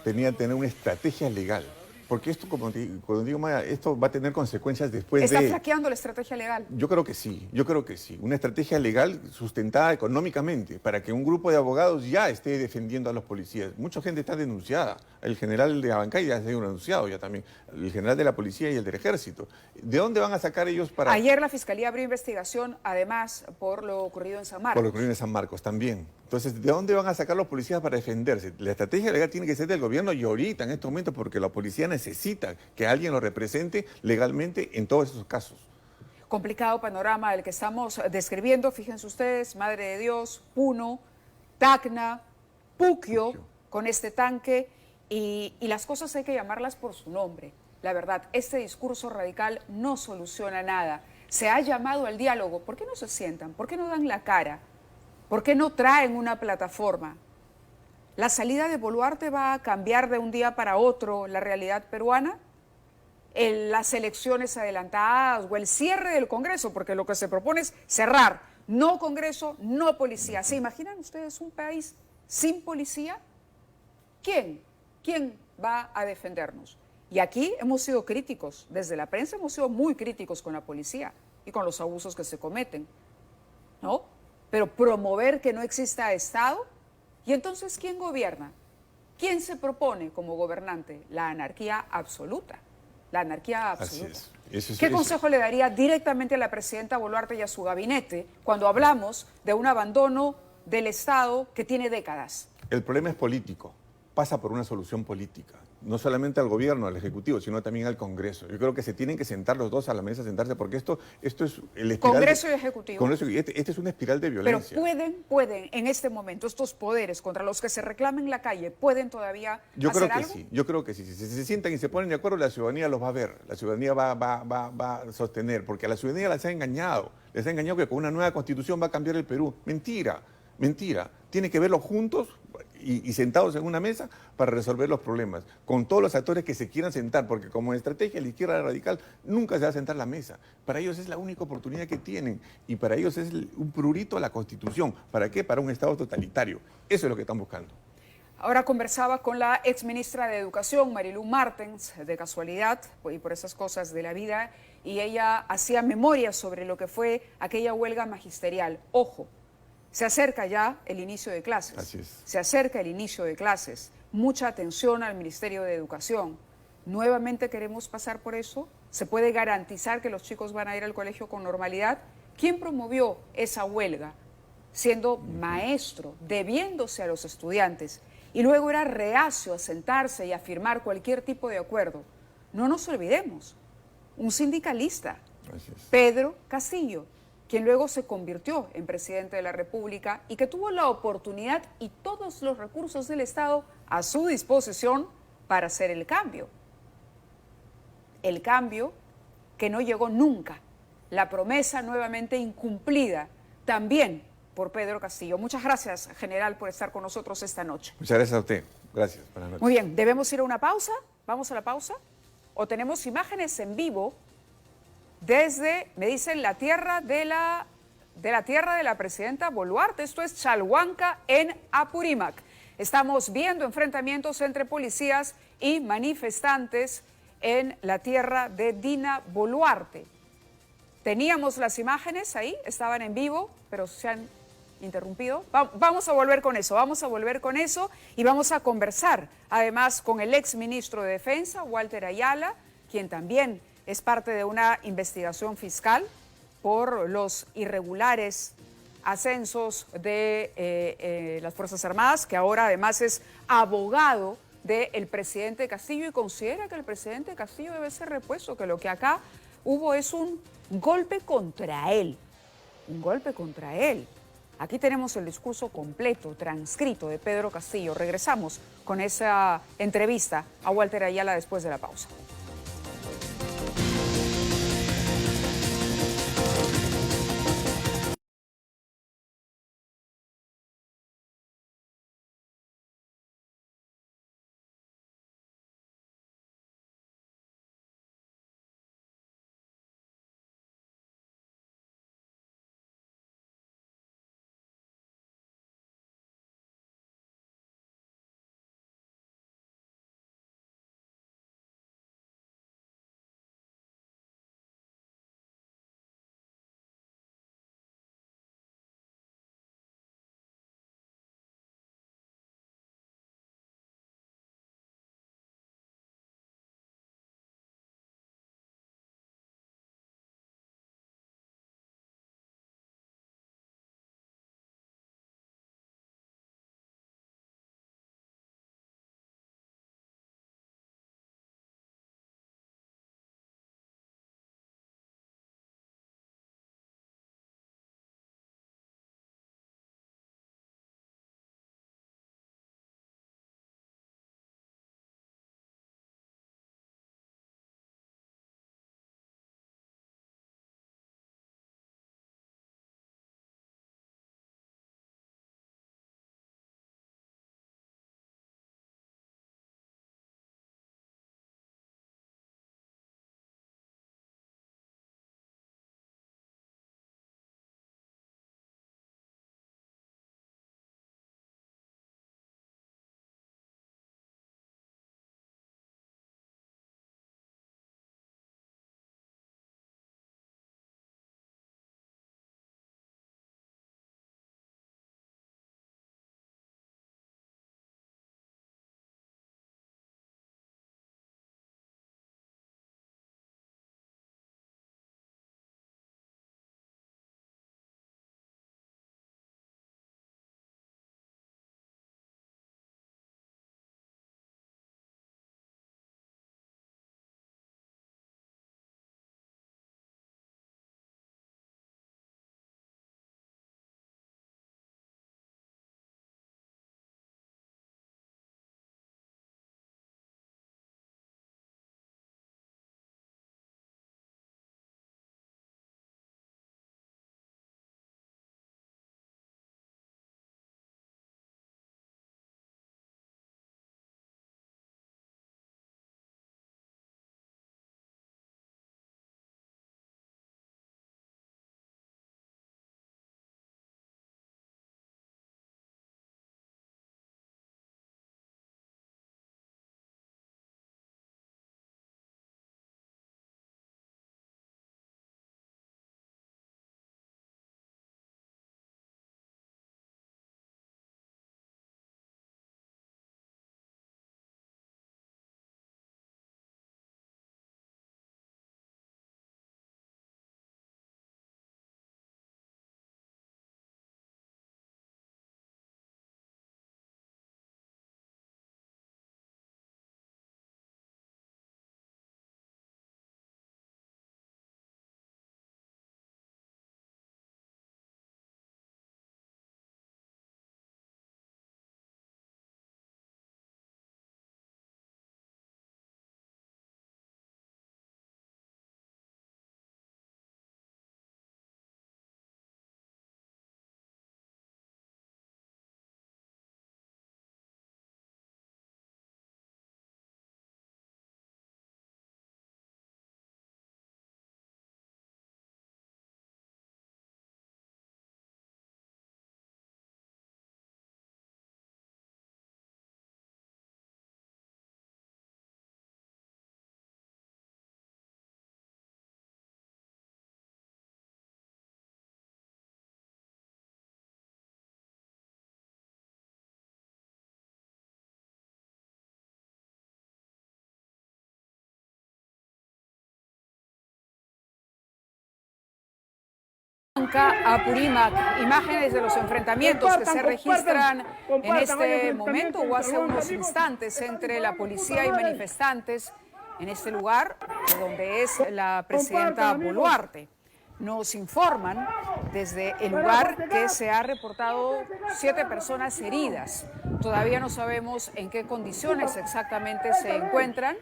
tener una estrategia legal. Porque esto, como digo, Maya, esto va a tener consecuencias después ¿Está flaqueando la estrategia legal? Yo creo que sí. Una estrategia legal sustentada económicamente para que un grupo de abogados ya esté defendiendo a los policías. Mucha gente está denunciada. El general de Abancay ya ha sido denunciado ya también. El general de la policía y el del ejército. ¿De dónde van a sacar ellos para...? Ayer la Fiscalía abrió investigación, además, por lo ocurrido en San Marcos. Por lo ocurrido en San Marcos también. Entonces, ¿de dónde van a sacar los policías para defenderse? La estrategia legal tiene que ser del gobierno y ahorita, en estos momentos, porque la policía necesita que alguien lo represente legalmente en todos esos casos. Complicado panorama el que estamos describiendo. Fíjense ustedes, Madre de Dios, Puno, Tacna, Puquio, con este tanque. Y las cosas hay que llamarlas por su nombre. La verdad, este discurso radical no soluciona nada. Se ha llamado al diálogo. ¿Por qué no se sientan? ¿Por qué no dan la cara? ¿Por qué no traen una plataforma? ¿La salida de Boluarte va a cambiar de un día para otro la realidad peruana? ¿Las elecciones adelantadas o el cierre del Congreso? Porque lo que se propone es cerrar. No Congreso, no policía. ¿Se imaginan ustedes un país sin policía? ¿Quién va a defendernos? Y aquí hemos sido críticos. Desde la prensa hemos sido muy críticos con la policía y con los abusos que se cometen, ¿no? Pero promover que no exista Estado, ¿y entonces quién gobierna? ¿Quién se propone como gobernante? La anarquía absoluta. La anarquía absoluta. ¿Qué consejo le daría directamente a la presidenta Boluarte y a su gabinete cuando hablamos de un abandono del Estado que tiene décadas? El problema es político, pasa por una solución política. No solamente al gobierno, al Ejecutivo, sino también al Congreso. Yo creo que se tienen que sentar los dos a la mesa, sentarse, porque esto es el espiral... Congreso y Ejecutivo. Congreso, este es una espiral de violencia. Pero pueden en este momento, estos poderes contra los que se reclaman en la calle, ¿pueden todavía hacer algo? Yo creo que sí. Si se sientan y se ponen de acuerdo, la ciudadanía los va a ver. La ciudadanía va a sostener, porque a la ciudadanía les ha engañado. Les ha engañado que con una nueva constitución va a cambiar el Perú. Mentira. Tiene que verlos juntos y sentados en una mesa para resolver los problemas, con todos los actores que se quieran sentar, porque como estrategia la izquierda radical nunca se va a sentar a la mesa. Para ellos es la única oportunidad que tienen y para ellos es un prurito a la Constitución. ¿Para qué? Para un Estado totalitario. Eso es lo que están buscando. Ahora conversaba con la exministra de Educación, Marilú Martens, de casualidad, y por esas cosas de la vida, y ella hacía memoria sobre lo que fue aquella huelga magisterial. Ojo, se acerca ya el inicio de clases. Así es. Se acerca el inicio de clases. Mucha atención al Ministerio de Educación. ¿Nuevamente queremos pasar por eso? ¿Se puede garantizar que los chicos van a ir al colegio con normalidad? ¿Quién promovió esa huelga? Siendo maestro, debiéndose a los estudiantes, y luego era reacio a sentarse y a firmar cualquier tipo de acuerdo. No nos olvidemos, un sindicalista, Pedro Castillo, quien luego se convirtió en presidente de la República y que tuvo la oportunidad y todos los recursos del Estado a su disposición para hacer el cambio. El cambio que no llegó nunca. La promesa nuevamente incumplida, también por Pedro Castillo. Muchas gracias, general, por estar con nosotros esta noche. Muchas gracias a usted. Gracias. Buenas noches. Muy bien, ¿debemos ir a una pausa? ¿Vamos a la pausa? ¿O tenemos imágenes en vivo desde, me dicen, la tierra de la presidenta Boluarte? Esto es Chalhuanca, en Apurímac. Estamos viendo enfrentamientos entre policías y manifestantes en la tierra de Dina Boluarte. Teníamos las imágenes ahí, estaban en vivo, pero se han interrumpido. Vamos a volver con eso, y vamos a conversar además con el ex ministro de Defensa, Walter Ayala, quien también es parte de una investigación fiscal por los irregulares ascensos de las Fuerzas Armadas, que ahora además es abogado del presidente Castillo y considera que el presidente Castillo debe ser repuesto, que lo que acá hubo es un golpe contra él. Un golpe contra él. Aquí tenemos el discurso completo, transcrito de Pedro Castillo. Regresamos con esa entrevista a Walter Ayala después de la pausa. Chalhuanca, Apurímac. Imágenes de los enfrentamientos que se registran en este momento o hace unos instantes entre la policía y manifestantes en este lugar donde es la presidenta Boluarte. Nos informan desde el lugar que se ha reportado 7 personas heridas. Todavía no sabemos en qué condiciones exactamente se encuentran.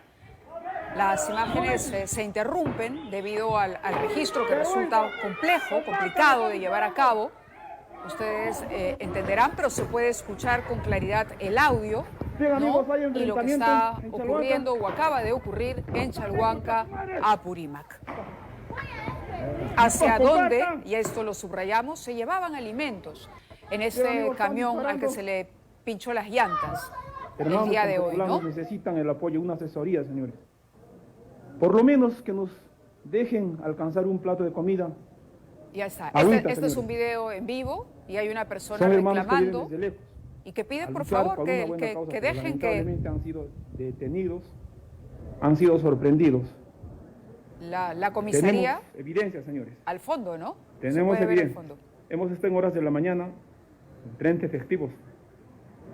Las imágenes se interrumpen debido al registro que resulta complicado de llevar a cabo. Ustedes entenderán, pero se puede escuchar con claridad el audio, ¿no? Y lo que está ocurriendo o acaba de ocurrir en Chalhuanca, Apurímac. Hacia dónde, y esto lo subrayamos, se llevaban alimentos en este camión al que se le pinchó las llantas el día de hoy, ¿no? Necesitan el apoyo, una asesoría, señores. Por lo menos que nos dejen alcanzar un plato de comida. Ya está. Agüita, este es un video en vivo y hay una persona reclamando y que pide por favor que dejen que... Han sido detenidos, han sido sorprendidos. La comisaría... Tenemos evidencia, señores. Al fondo, ¿no? Tenemos evidencia. Hemos estado en horas de la mañana, 30 efectivos.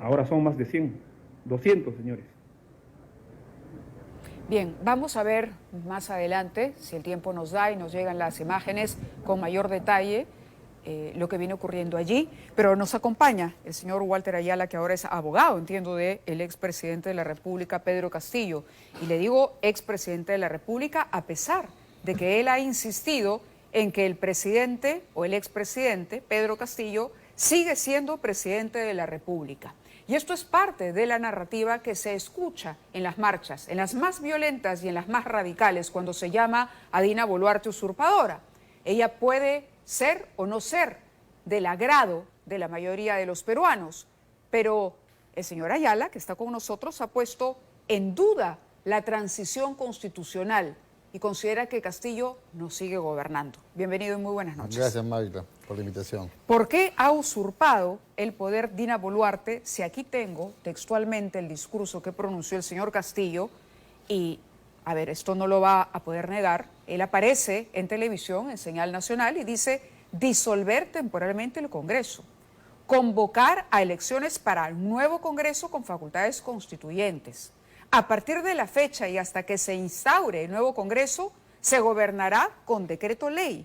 Ahora son más de 100, 200, señores. Bien, vamos a ver más adelante, si el tiempo nos da y nos llegan las imágenes con mayor detalle, lo que viene ocurriendo allí. Pero nos acompaña el señor Walter Ayala, que ahora es abogado, entiendo, del expresidente de la República, Pedro Castillo. Y le digo expresidente de la República a pesar de que él ha insistido en que el presidente o el expresidente, Pedro Castillo, sigue siendo presidente de la República. Y esto es parte de la narrativa que se escucha en las marchas, en las más violentas y en las más radicales, cuando se llama a Dina Boluarte usurpadora. Ella puede ser o no ser del agrado de la mayoría de los peruanos, pero el señor Ayala, que está con nosotros, ha puesto en duda la transición constitucional y considera que Castillo no sigue gobernando. Bienvenido y muy buenas noches. Gracias, Magda, por la invitación. ¿Por qué ha usurpado el poder Dina Boluarte si aquí tengo textualmente el discurso que pronunció el señor Castillo? Y, a ver, esto no lo va a poder negar. Él aparece en televisión, en señal nacional, y dice disolver temporalmente el Congreso, convocar a elecciones para un nuevo Congreso con facultades constituyentes. A partir de la fecha y hasta que se instaure el nuevo Congreso, se gobernará con decreto ley.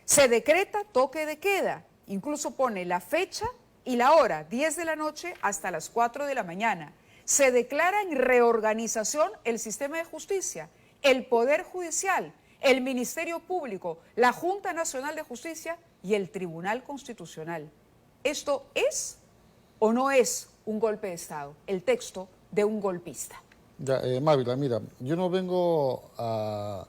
Se decreta toque de queda, incluso pone la fecha y la hora, 10 de la noche hasta las 4 de la mañana. Se declara en reorganización el sistema de justicia, el Poder Judicial, el Ministerio Público, la Junta Nacional de Justicia y el Tribunal Constitucional. ¿Esto es o no es un golpe de Estado? El texto de un golpista. Ya, Mávila, mira, yo no vengo a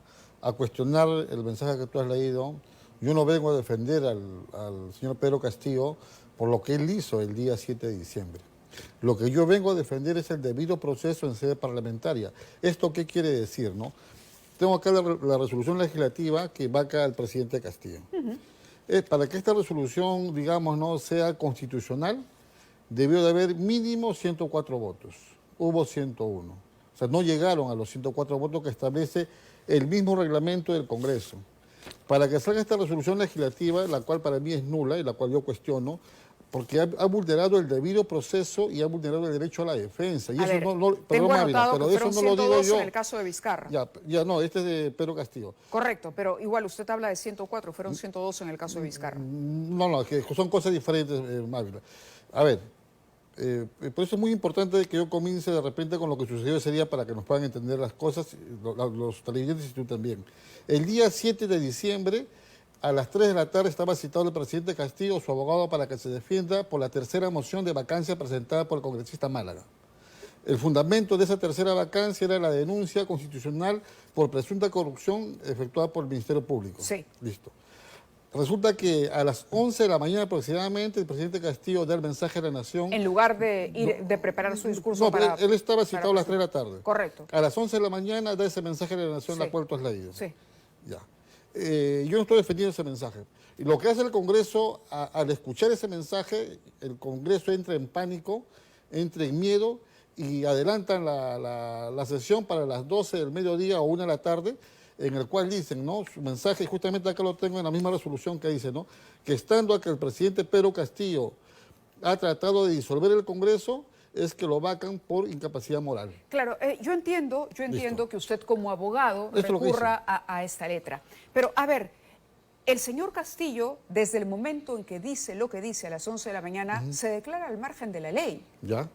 cuestionar el mensaje que tú has leído. Yo no vengo a defender al señor Pedro Castillo por lo que él hizo el día 7 de diciembre. Lo que yo vengo a defender es el debido proceso en sede parlamentaria. ¿Esto qué quiere decir, no? Tengo acá la resolución legislativa que va acá al presidente Castillo. Para que esta resolución, digamos, no sea constitucional, debió de haber mínimo 104 votos. Hubo 101. O sea, no llegaron a los 104 votos que establece el mismo reglamento del Congreso. Para que salga esta resolución legislativa, la cual para mí es nula y la cual yo cuestiono, porque ha vulnerado el debido proceso y ha vulnerado el derecho a la defensa. Y a eso ver, no, tengo anotado pero eso no lo digo yo. En el caso de Vizcarra. Ya no, este es de Pedro Castillo. Correcto, pero igual usted habla de 104, fueron 102 en el caso de Vizcarra. No, que son cosas diferentes, Mávila. A ver, por eso es muy importante que yo comience de repente con lo que sucedió ese día para que nos puedan entender las cosas, los televidentes y tú también. El día 7 de diciembre, a las 3 de la tarde, estaba citado el presidente Castillo, su abogado, para que se defienda por la tercera moción de vacancia presentada por el congresista Málaga. El fundamento de esa tercera vacancia era la denuncia constitucional por presunta corrupción efectuada por el Ministerio Público. Sí. Listo. Resulta que a las 11 de la mañana aproximadamente el presidente Castillo da el mensaje a la nación. En lugar de ir de preparar su discurso para... él estaba citado a las 3 de la tarde. Correcto. A las 11 de la mañana da ese mensaje a la nación, la cual tú has leído. Sí. Ya. Yo no estoy defendiendo ese mensaje. Y lo que hace el Congreso, al escuchar ese mensaje, el Congreso entra en pánico, entra en miedo y adelantan la sesión para las 12 del mediodía o 1 de la tarde, en el cual dicen, ¿no? Su mensaje, justamente acá lo tengo en la misma resolución que dice, ¿no? Que estando a que el presidente Pedro Castillo ha tratado de disolver el Congreso, es que lo vacan por incapacidad moral. Claro, yo entiendo que usted como abogado Esto recurra a esta letra. Pero, a ver, el señor Castillo, desde el momento en que dice lo que dice a las 11 de la mañana, se declara al margen de la ley. ¿Ya?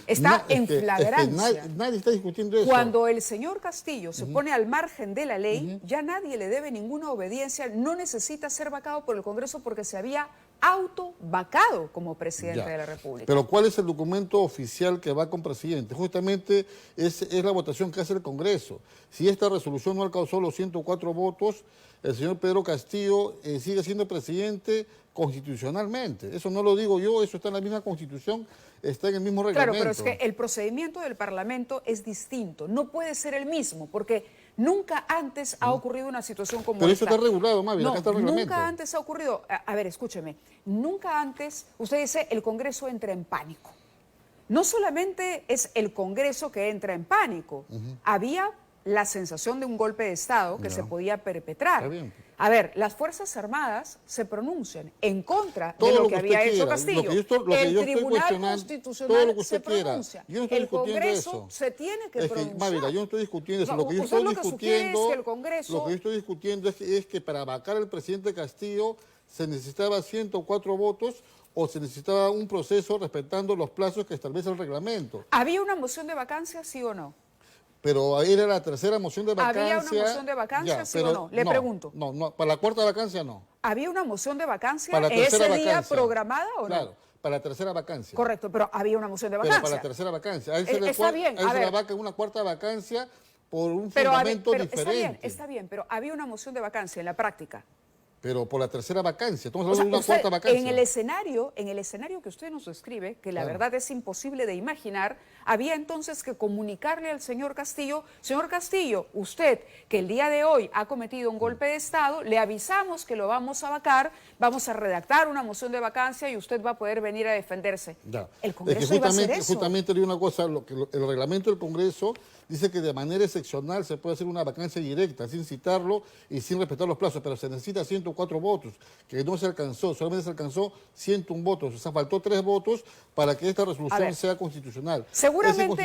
Está en flagrancia. Nadie está discutiendo eso. Cuando el señor Castillo se pone al margen de la ley, ya nadie le debe ninguna obediencia, no necesita ser vacado por el Congreso porque se había autovacado como presidente de la República. Pero ¿cuál es el documento oficial que va con presidente? Justamente es la votación que hace el Congreso. Si esta resolución no alcanzó los 104 votos, el señor Pedro Castillo sigue siendo presidente constitucionalmente. Eso no lo digo yo, eso está en la misma Constitución, está en el mismo reglamento. Claro, pero es que el procedimiento del Parlamento es distinto, no puede ser el mismo, porque nunca antes ha ocurrido una situación como esta. Pero eso está regulado, Mavi, acá está el reglamento. Nunca antes ha ocurrido. A ver, escúcheme, nunca antes, usted dice, el Congreso entra en pánico. No solamente es el Congreso que entra en pánico, había la sensación de un golpe de Estado que se podía perpetrar. A ver, las Fuerzas Armadas se pronuncian en contra de lo que había hecho Castillo. El Tribunal Constitucional se pronuncia. El Congreso se tiene que pronunciar. Mávila, yo no estoy discutiendo eso. Lo que yo estoy discutiendo es que para vacar al presidente Castillo se necesitaba 104 votos o se necesitaba un proceso respetando los plazos que establece el reglamento. ¿Había una moción de vacancia, sí o no? Pero era la tercera moción de vacancia. ¿Había una moción de vacancia, sí o no? Le pregunto. No, para la cuarta vacancia no. ¿Había una moción de vacancia para la ese vacancia. día programada o no? Claro, para la tercera vacancia. Correcto, pero había una moción de vacancia. Pero para la tercera vacancia. Ahí se está bien. Ahí se la vaca en una cuarta vacancia por un fundamento diferente. Está bien, pero había una moción de vacancia en la práctica. Pero por la tercera vacancia, estamos hablando de una cuarta vacancia. En el escenario que usted nos describe, que la verdad es imposible de imaginar, había entonces que comunicarle al señor Castillo, usted que el día de hoy ha cometido un golpe de Estado, le avisamos que lo vamos a vacar, vamos a redactar una moción de vacancia y usted va a poder venir a defenderse. Ya. El Congreso iba a hacer eso. Justamente le digo una cosa, el reglamento del Congreso dice que de manera excepcional se puede hacer una vacancia directa, sin citarlo y sin respetar los plazos, pero se necesita 104 votos, que no se alcanzó, solamente se alcanzó 101 votos, o sea, faltó 3 votos para que esta resolución sea constitucional. Seguramente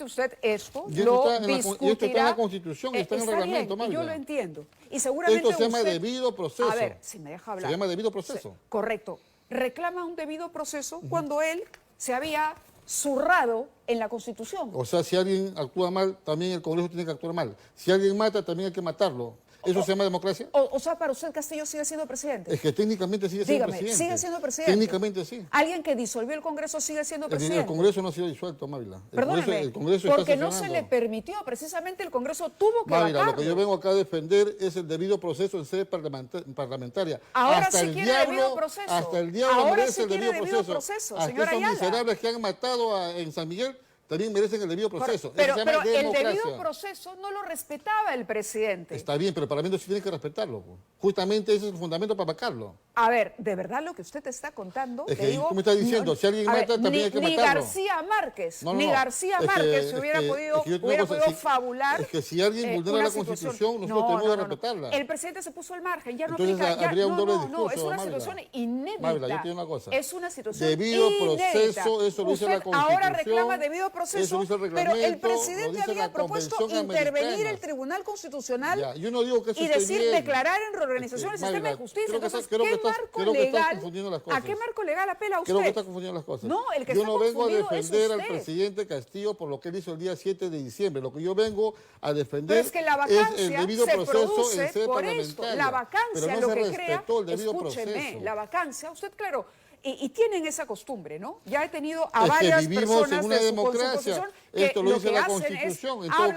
usted esto lo discutirá. Y esto está en la Constitución, está en el reglamento, bien, yo lo entiendo. Y seguramente esto se llama debido proceso. A ver, si me deja hablar. Se llama debido proceso. Correcto. Reclama un debido proceso cuando él se había zurrado en la Constitución. O sea, si alguien actúa mal, también el Congreso tiene que actuar mal. Si alguien mata, también hay que matarlo. ¿Eso se llama democracia? O sea, para usted Castillo sigue siendo presidente. Es que técnicamente sigue siendo presidente. ¿Sigue siendo presidente? Técnicamente sí. ¿Alguien que disolvió el Congreso sigue siendo presidente? El Congreso no ha sido disuelto, Mávila. Perdóname, el Congreso porque está no se le permitió, precisamente el Congreso tuvo que vacarlo. Lo que yo vengo acá a defender es el debido proceso en sede parlamentaria. Ahora hasta sí quiere debido proceso. Hasta el diablo merece sí el debido proceso. Hasta esos miserables que han matado en San Miguel también merecen el debido proceso. Pero el debido proceso no lo respetaba el presidente. Está bien, pero el Parlamento sí tiene que respetarlo. Justamente ese es el fundamento para vacarlo. A ver, de verdad lo que usted te está contando, es que tú me estás diciendo, si alguien mata, también hay que matarlo. Ni García Márquez se hubiera podido fabular. Es que si alguien vulnera la Constitución, nosotros tenemos que respetarla. El presidente se puso al margen, ya no Entonces, aplica. habría un doble discurso. No, es una situación inédita. Mávila, yo te digo una cosa. Es una situación debido inédita. Proceso, eso lo dice la Constitución. Ahora reclama debido proceso, pero el presidente había propuesto intervenir el Tribunal Constitucional y decir, declarar en reorganización el sistema de justicia. Entonces, ¿a qué marco legal apela usted? Creo que está confundiendo las cosas. No, el que yo está no vengo a defender al presidente Castillo por lo que él hizo el día 7 de diciembre. Lo que yo vengo a defender es que la vacancia el debido se proceso en sede por parlamentaria. La vacancia no lo se que crea, escúcheme, la vacancia, usted claro, y tienen esa costumbre, ¿no? Ya he tenido a varias vivimos personas en una democracia. Esto lo dice la Constitución. En todo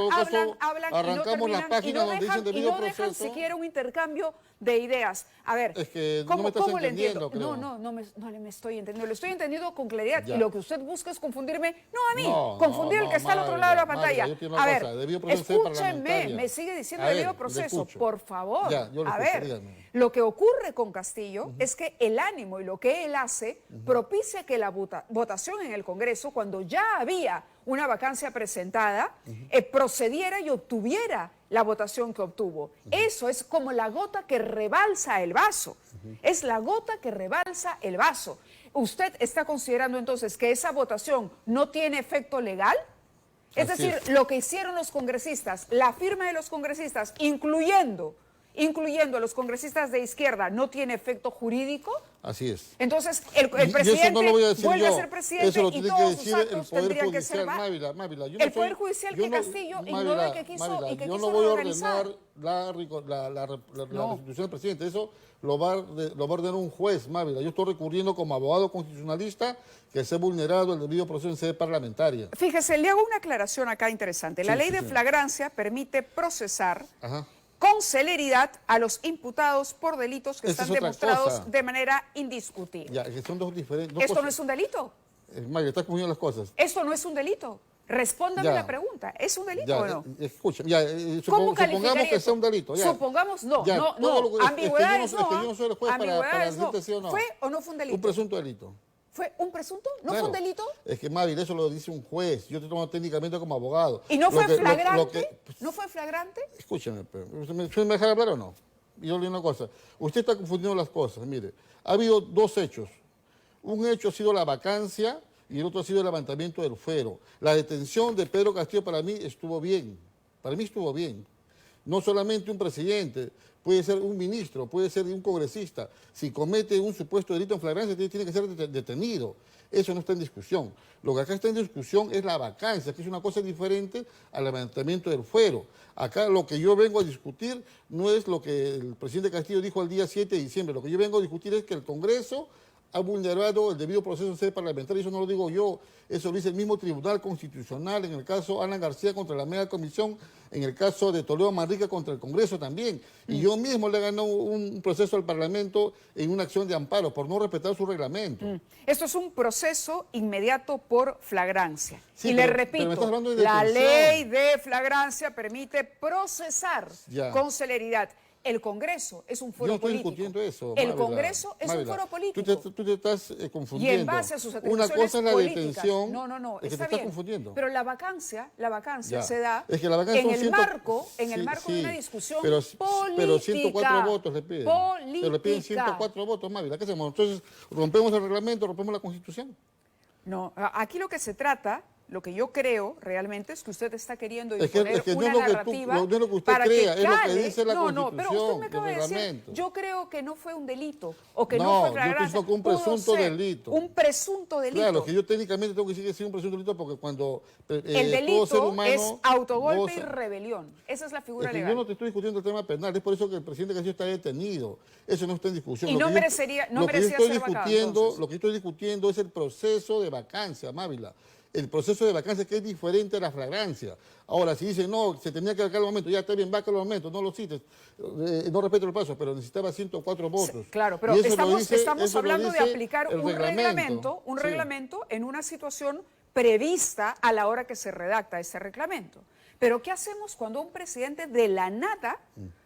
caso, arrancamos las páginas donde dicen debido proceso. No dejan siquiera un intercambio de ideas. A ver, es que ¿cómo le entiendo? No me estoy entendiendo. Lo estoy entendiendo con claridad. Y lo que usted busca es confundirme, no a mí, confundir al que está al otro lado de la pantalla. A ver, escúchenme, me sigue diciendo debido proceso, por favor. A ver, lo que ocurre con Castillo es que el ánimo y lo que él hace propicia que la votación en el Congreso, cuando ya había una vacancia presentada, procediera y obtuviera la votación que obtuvo. Eso es como la gota que rebalsa el vaso. Es la gota que rebalsa el vaso. ¿Usted está considerando entonces que esa votación no tiene efecto legal? Es decir, lo que hicieron los congresistas, la firma de los congresistas, incluyendo a los congresistas de izquierda, ¿no tiene efecto jurídico? Así es. Entonces, el presidente no lo voy a decir vuelve yo. a ser presidente Eso lo y tiene todos que sus decir actos el Poder tendrían que ser Judicial. Mávila, el Poder Judicial que Castillo ignoró y que quiso yo no voy a reorganizar. ordenar la restitución del presidente. Eso lo va a ordenar un juez, Mávila. Yo estoy recurriendo como abogado constitucionalista que se ha vulnerado el debido proceso en sede parlamentaria. Fíjese, le hago una aclaración acá interesante. La ley de flagrancia permite procesar con celeridad a los imputados por delitos que están demostrados de manera indiscutible. Ya, que son dos diferentes. ¿Esto no es un delito? Mávila, estás confundiendo las cosas. ¿Esto no es un delito? Respóndame la pregunta. ¿Es un delito o no? Escucha, supongamos que sea un delito. Supongamos, no. Ambigüedades no. ¿Fue o no fue un delito? Un presunto delito. ¿Fue un presunto? ¿No fue un delito? Es que, Mávila, eso lo dice un juez. Yo te tomo técnicamente como abogado. ¿Y no fue flagrante? ¿No fue flagrante? Escúchame, ¿me deja hablar o no? Yo le digo una cosa. Usted está confundiendo las cosas. Mire, ha habido dos hechos. Un hecho ha sido la vacancia y el otro ha sido el levantamiento del fuero. La detención de Pedro Castillo para mí estuvo bien. Para mí estuvo bien. No solamente un presidente, puede ser un ministro, puede ser un congresista. Si comete un supuesto delito en flagrancia, tiene que ser detenido. Eso no está en discusión. Lo que acá está en discusión es la vacancia, que es una cosa diferente al levantamiento del fuero. Acá lo que yo vengo a discutir no es lo que el presidente Castillo dijo el día 7 de diciembre. Lo que yo vengo a discutir es que el Congreso ha vulnerado el debido proceso en sede parlamentaria. Eso no lo digo yo, eso lo dice el mismo Tribunal Constitucional en el caso Alan García contra la Mega Comisión, en el caso de Toledo Manrique contra el Congreso también. Y yo mismo le ganó un proceso al Parlamento en una acción de amparo por no respetar su reglamento. Esto es un proceso inmediato por flagrancia. Sí, y le repito, la ley de flagrancia permite procesar con celeridad. El Congreso es un foro político. Yo estoy discutiendo eso, El Congreso es un foro político. Tú te estás confundiendo. Y en base a sus atribuciones una cosa es la políticas. detención. No, es que está te estás bien. Confundiendo. Pero la vacancia se da es que la vacancia en el marco de una discusión política. Pero 104 votos le piden. Pero le piden 104 votos, Mávila. ¿Qué hacemos? Entonces, rompemos el reglamento, rompemos la Constitución. No, aquí lo que se trata, lo que yo creo realmente es que usted está queriendo imponer una narrativa no es lo que usted para crea, que es cale. lo que dice la Constitución, pero usted me acaba de decir, yo creo que no fue un delito o que no fue flagrante. Yo pienso que un presunto delito. Un presunto delito. Claro, que yo técnicamente tengo que decir que sí un presunto delito porque cuando el delito todo ser humano es autogolpe y rebelión. Esa es la figura legal. Yo no te estoy discutiendo el tema penal, es por eso que el presidente Castillo está detenido. Eso no está en discusión. Y no merecía ser vacado. Lo que yo estoy discutiendo es el proceso de vacancia, Mávila. El proceso de vacancia que es diferente a la flagrancia. Ahora, si dicen, no, se tenía que vacar el momento, ya está bien, vaca el momento, no lo cites, no respeto el paso, pero necesitaba 104 votos. Claro, pero estamos hablando de aplicar un reglamento en una situación prevista a la hora que se redacta ese reglamento. Pero ¿qué hacemos cuando un presidente de la nada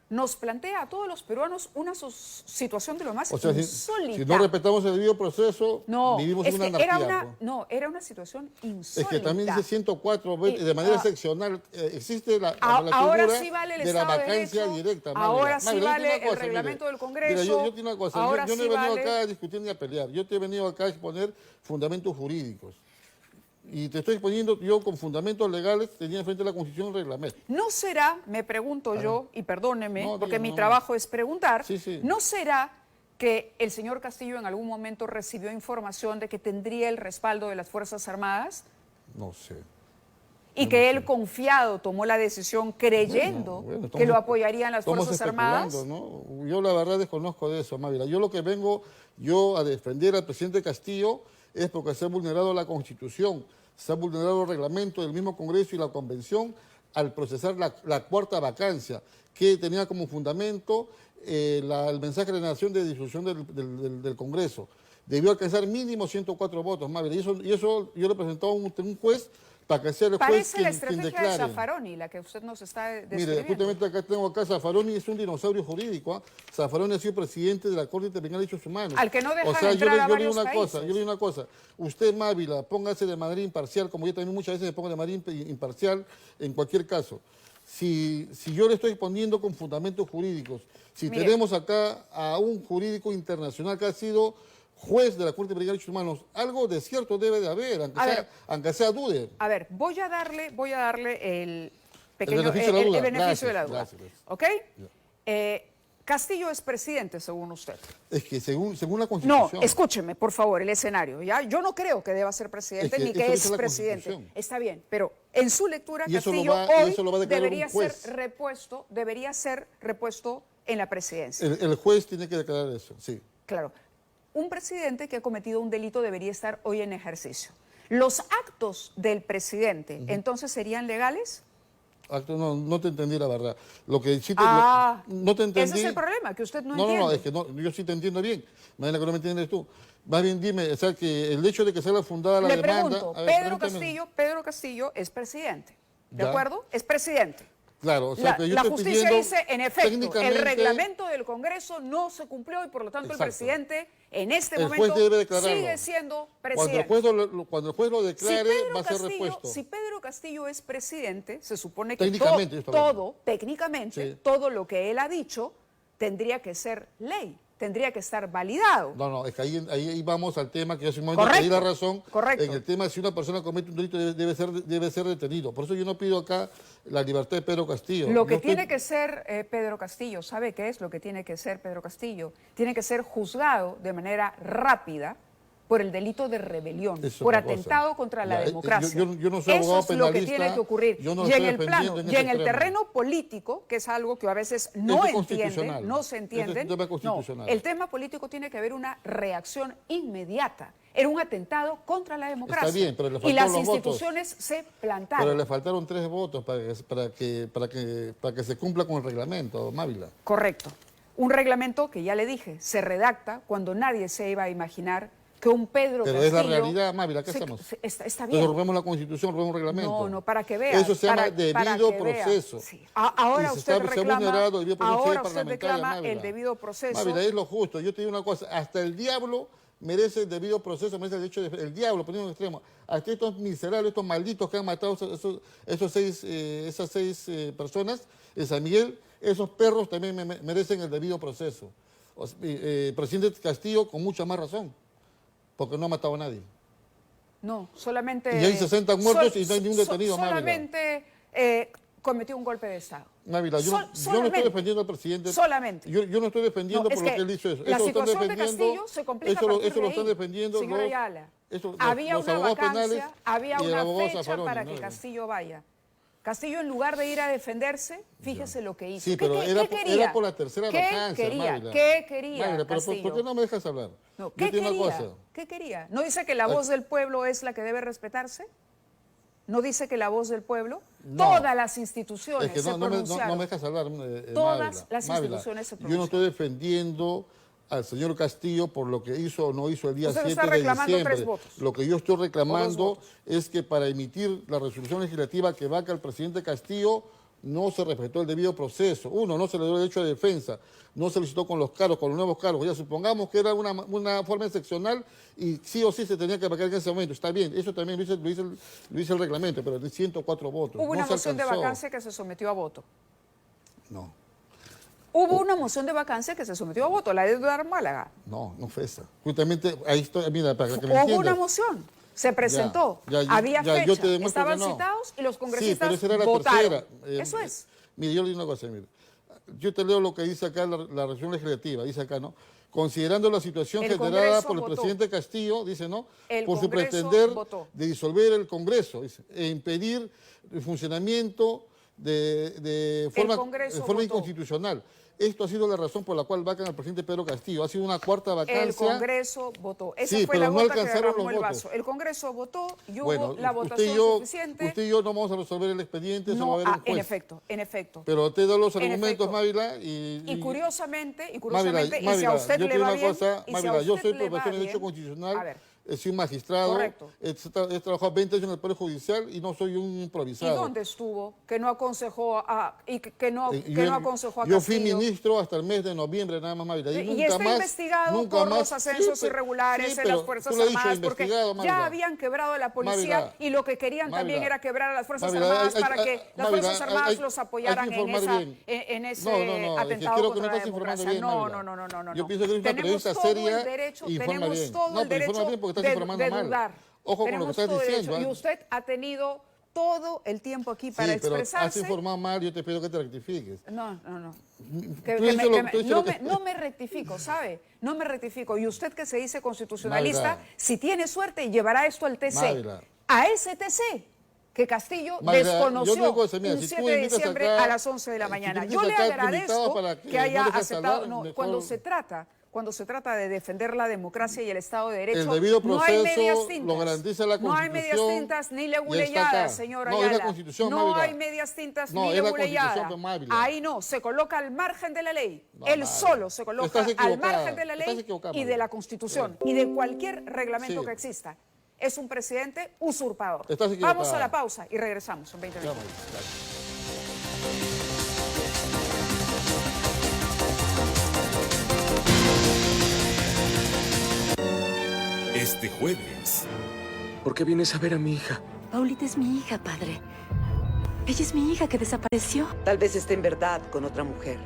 nos plantea a todos los peruanos una situación de lo más insólita? Si no respetamos el debido proceso, vivimos en una anarquía. Era una situación insólita. Es que también dice 104, de manera excepcional, existe la ahora figura sí vale el de la Estado de vacancia Derecho, directa. Ahora sí vale el reglamento del Congreso. Mira, yo tengo una cosa, yo no he venido acá a discutir ni a pelear, yo te he venido acá a exponer fundamentos jurídicos. Y te estoy exponiendo, yo con fundamentos legales tenía frente a la Constitución el reglamento. ¿No será, me pregunto yo, y perdóneme, porque mi trabajo es preguntar, ¿no será que el señor Castillo en algún momento recibió información de que tendría el respaldo de las Fuerzas Armadas? No sé. Y que él confiado tomó la decisión creyendo que lo apoyarían las Fuerzas Armadas. ¿No? Yo la verdad desconozco de eso, Mávila. Yo lo que vengo a defender al presidente Castillo es porque se ha vulnerado la Constitución, se ha vulnerado el reglamento del mismo Congreso y la Convención al procesar la cuarta vacancia, que tenía como fundamento el mensaje de la nación de disolución del Congreso. Debió alcanzar mínimo 104 votos, Mávila, y eso yo le presentaba a un juez para que sea el juez Parece la estrategia de Zaffaroni, la que usted nos está describiendo. Mire, justamente tengo acá Zaffaroni, es un dinosaurio jurídico. Zaffaroni ha sido presidente de la Corte Interamericana de Derechos Humanos. Al que no deja entrar a varios países. Yo le digo una cosa, usted, Mávila, póngase de manera imparcial, como yo también muchas veces me pongo de manera imparcial en cualquier caso. si yo le estoy exponiendo con fundamentos jurídicos, si Mire, tenemos acá a un jurídico internacional que ha sido juez de la Corte Interamericana de Derechos Humanos, algo de cierto debe de haber, aunque sea dude. A ver, voy a darle el pequeño beneficio de la duda. Gracias. ¿Ok? Castillo es presidente, según usted. Es que según la Constitución... No, escúcheme, por favor, el escenario. ¿Ya? Yo no creo que deba ser presidente ni que es presidente. Está bien, pero en su lectura, Castillo hoy debería ser repuesto en la presidencia. El juez tiene que declarar eso, sí. Claro. Un presidente que ha cometido un delito debería estar hoy en ejercicio. ¿Los actos del presidente entonces serían legales? No te entendí la verdad. Lo que sí no te entendí. Ese es el problema, que usted no entiende. No, es que yo sí te entiendo bien. Más bien que no me entiendes tú. Más bien dime, o sea, que el hecho de que sea fundada la demanda... Le pregunto, Pedro Castillo es presidente, ¿de acuerdo? Es presidente. Claro, o sea, que yo la estoy justicia dice, en efecto, el técnicamente, reglamento del Congreso no se cumplió y por lo tanto el presidente en este momento sigue siendo presidente. Cuando el juez lo declare, va a ser repuesto. Si Pedro Castillo es presidente, se supone que técnicamente, todo lo que él ha dicho tendría que ser ley, tendría que estar validado. No, es que ahí vamos al tema que yo hace un momento te di la razón. Correcto. En el tema de si una persona comete un delito debe ser detenido. Por eso yo no pido acá la libertad de Pedro Castillo. Lo que tiene que ser Pedro Castillo, ¿sabe qué es lo que tiene que ser Pedro Castillo? Tiene que ser juzgado de manera rápida por el delito de rebelión, por atentado contra la democracia. Yo no soy abogado penalista. Eso es lo que tiene que ocurrir. Y en el plano, y en el terreno político, que es algo que a veces no se entiende, el tema político tiene que haber una reacción inmediata. Era un atentado contra la democracia. Está bien, pero le faltaron y las los instituciones se plantaron. Pero le faltaron 3 votos para que se cumpla con el reglamento, Mávila. Correcto. Un reglamento que ya le dije, se redacta cuando nadie se iba a imaginar que un Pedro Castillo... Pero es la realidad, Mávila, ¿qué hacemos? Está bien. Entonces rompemos la Constitución, rompemos un reglamento. No, para que vea. Eso se llama debido proceso. Sí. Ahora usted reclama el debido proceso. Mávila, es lo justo. Yo te digo una cosa, hasta el diablo merece el debido proceso, merece el derecho el diablo, poniendo en extremo. Hasta estos miserables, estos malditos que han matado esas 6 personas en San Miguel, esos perros también merecen el debido proceso. Presidente Castillo con mucha más razón. Porque no ha matado a nadie. No, solamente... Y hay 60 muertos y no hay ni un detenido, solamente cometió un golpe de Estado. Mávila, yo no estoy defendiendo al presidente. Solamente. Yo no estoy defendiendo por lo que él hizo eso. La situación de Castillo se complica eso lo están defendiendo señora Ayala. Había una vacancia, había una fecha para que Castillo vaya. Castillo, en lugar de ir a defenderse, fíjese lo que hizo. Sí, pero era por la tercera vacancia, Mávila. ¿Qué quería Mávila, pero Castillo? ¿por qué no me dejas hablar? No, ¿qué quería? ¿No dice que la voz del pueblo es la que debe respetarse? ¿No dice que la voz del pueblo? No. Todas las instituciones se pronunciaron. No me dejas hablar, Todas las instituciones se pronunciaron. Yo no estoy defendiendo al señor Castillo por lo que hizo o no hizo el día 7 de diciembre. 3 votos. Lo que yo estoy reclamando es que para emitir la resolución legislativa que vaca al presidente Castillo no se respetó el debido proceso. Uno, no se le dio el derecho de defensa, no se licitó con los cargos, con los nuevos cargos. Ya supongamos que era una forma excepcional y sí o sí se tenía que vacar en ese momento. Está bien, eso también lo hizo el reglamento, pero de 104 votos. Hubo una moción de vacancia que se sometió a voto. No. Hubo una moción de vacancia que se sometió a voto, la de Eduardo Málaga. No fue esa. Justamente ahí estoy, mira, para que me entiendas. Hubo una moción, se presentó, había fecha, estaban citados y los congresistas votaron. Eso es. Mire, yo le digo una cosa, mire. Yo te leo lo que dice acá la resolución legislativa, dice acá, ¿no? Considerando la situación generada por el presidente Castillo, dice, ¿no? Por su pretender de disolver el Congreso, dice, e impedir el funcionamiento de forma inconstitucional. Esto ha sido la razón por la cual vacan al presidente Pedro Castillo. Ha sido una cuarta vacancia. El Congreso votó. Esa fue la gota que derramó el vaso. El Congreso votó y hubo la votación suficiente. Usted y yo no vamos a resolver el expediente, eso va a haber un juez. En efecto. Pero te doy los argumentos, Mávila, y curiosamente, Mávila, y si a usted le va bien, Mávila, yo soy profesor de Derecho Constitucional soy magistrado, Correcto. he trabajado 20 años en el Poder Judicial y no soy un improvisado. ¿Y dónde estuvo? Que no aconsejó a, no aconsejó a Yo fui Castillo. ministro hasta el mes de noviembre, nada más, Mávila. Y está investigado por los ascensos irregulares en las Fuerzas Armadas, porque ya habían quebrado a la policía Mávila, y lo que querían también era quebrar a las Fuerzas Mávila, Armadas para que las Fuerzas Armadas los apoyaran en ese atentado contra la democracia. No. Yo pienso que eres una periodista seria y informa bien. Tenemos todo el derecho de dudar. Ojo con lo que estás diciendo. Y usted ha tenido todo el tiempo aquí para expresarse. Pero has informado mal, yo te pido que te rectifiques. No me rectifico, ¿sabe? No me rectifico. Y usted que se dice constitucionalista, si tiene suerte, llevará esto al TC. Mávila. A ese TC que Castillo desconoció un 7 de diciembre a las 11 de la mañana. Yo le agradezco que haya aceptado. Cuando se trata de defender la democracia y el Estado de Derecho, el debido proceso no hay medias tintas. Lo garantiza la Constitución. No hay medias tintas ni leguleyadas, señora Ayala. No, es la Constitución, no hay medias tintas ni leguleyadas. Ahí no, se coloca al margen de la ley. Él solo se coloca al margen de la ley y de la Constitución y de cualquier reglamento que exista. Es un presidente usurpador. Vamos a la pausa y regresamos en 20 minutos. Este jueves. ¿Por qué vienes a ver a mi hija? Paulita es mi hija, padre. Ella es mi hija que desapareció. Tal vez esté en verdad con otra mujer.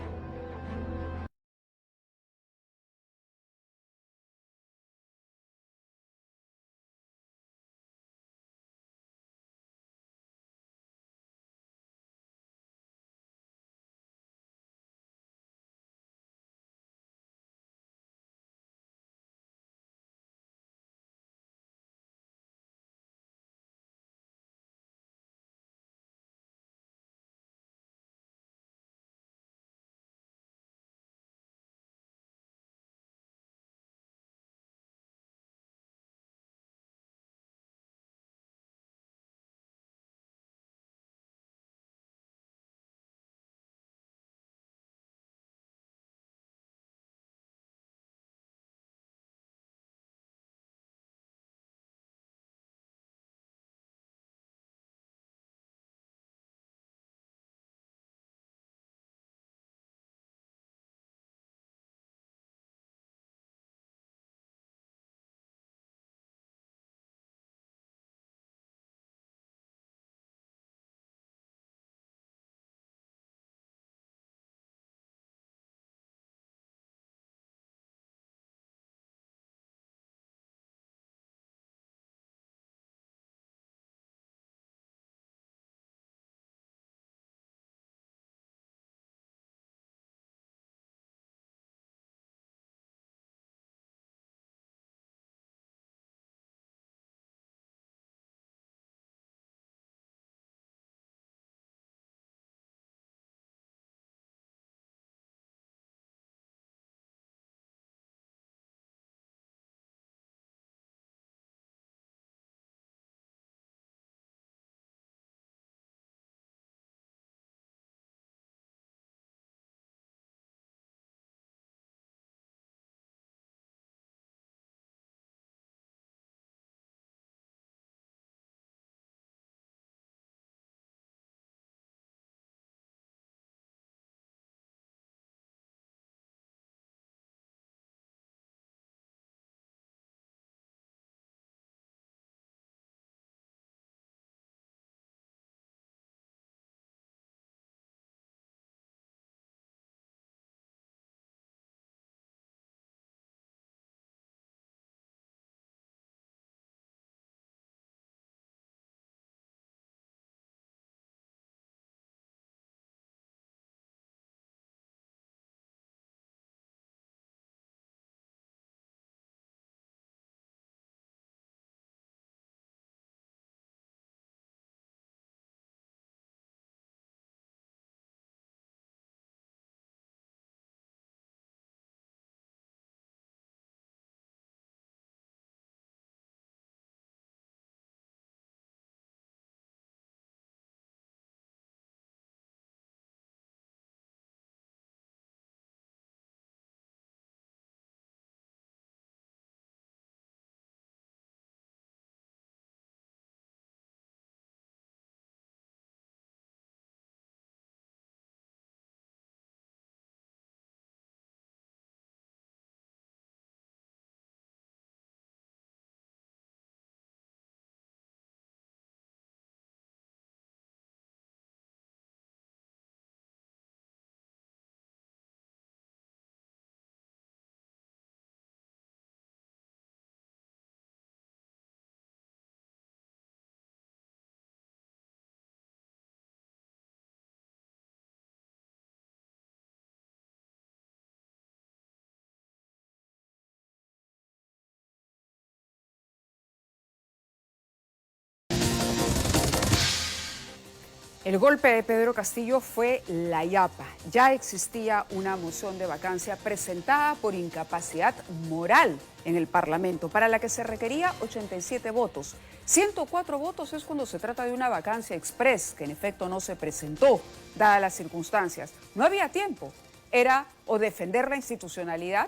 El golpe de Pedro Castillo fue la yapa. Ya existía una moción de vacancia presentada por incapacidad moral en el Parlamento, para la que se requería 87 votos. 104 votos es cuando se trata de una vacancia express, que en efecto no se presentó, dadas las circunstancias. No había tiempo. Era o defender la institucionalidad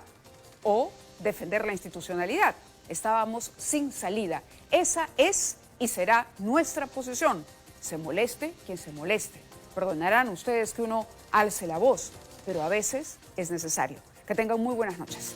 o defender la institucionalidad. Estábamos sin salida. Esa es y será nuestra posición. Se moleste quien se moleste. Perdonarán ustedes que uno alce la voz, pero a veces es necesario. Que tengan muy buenas noches.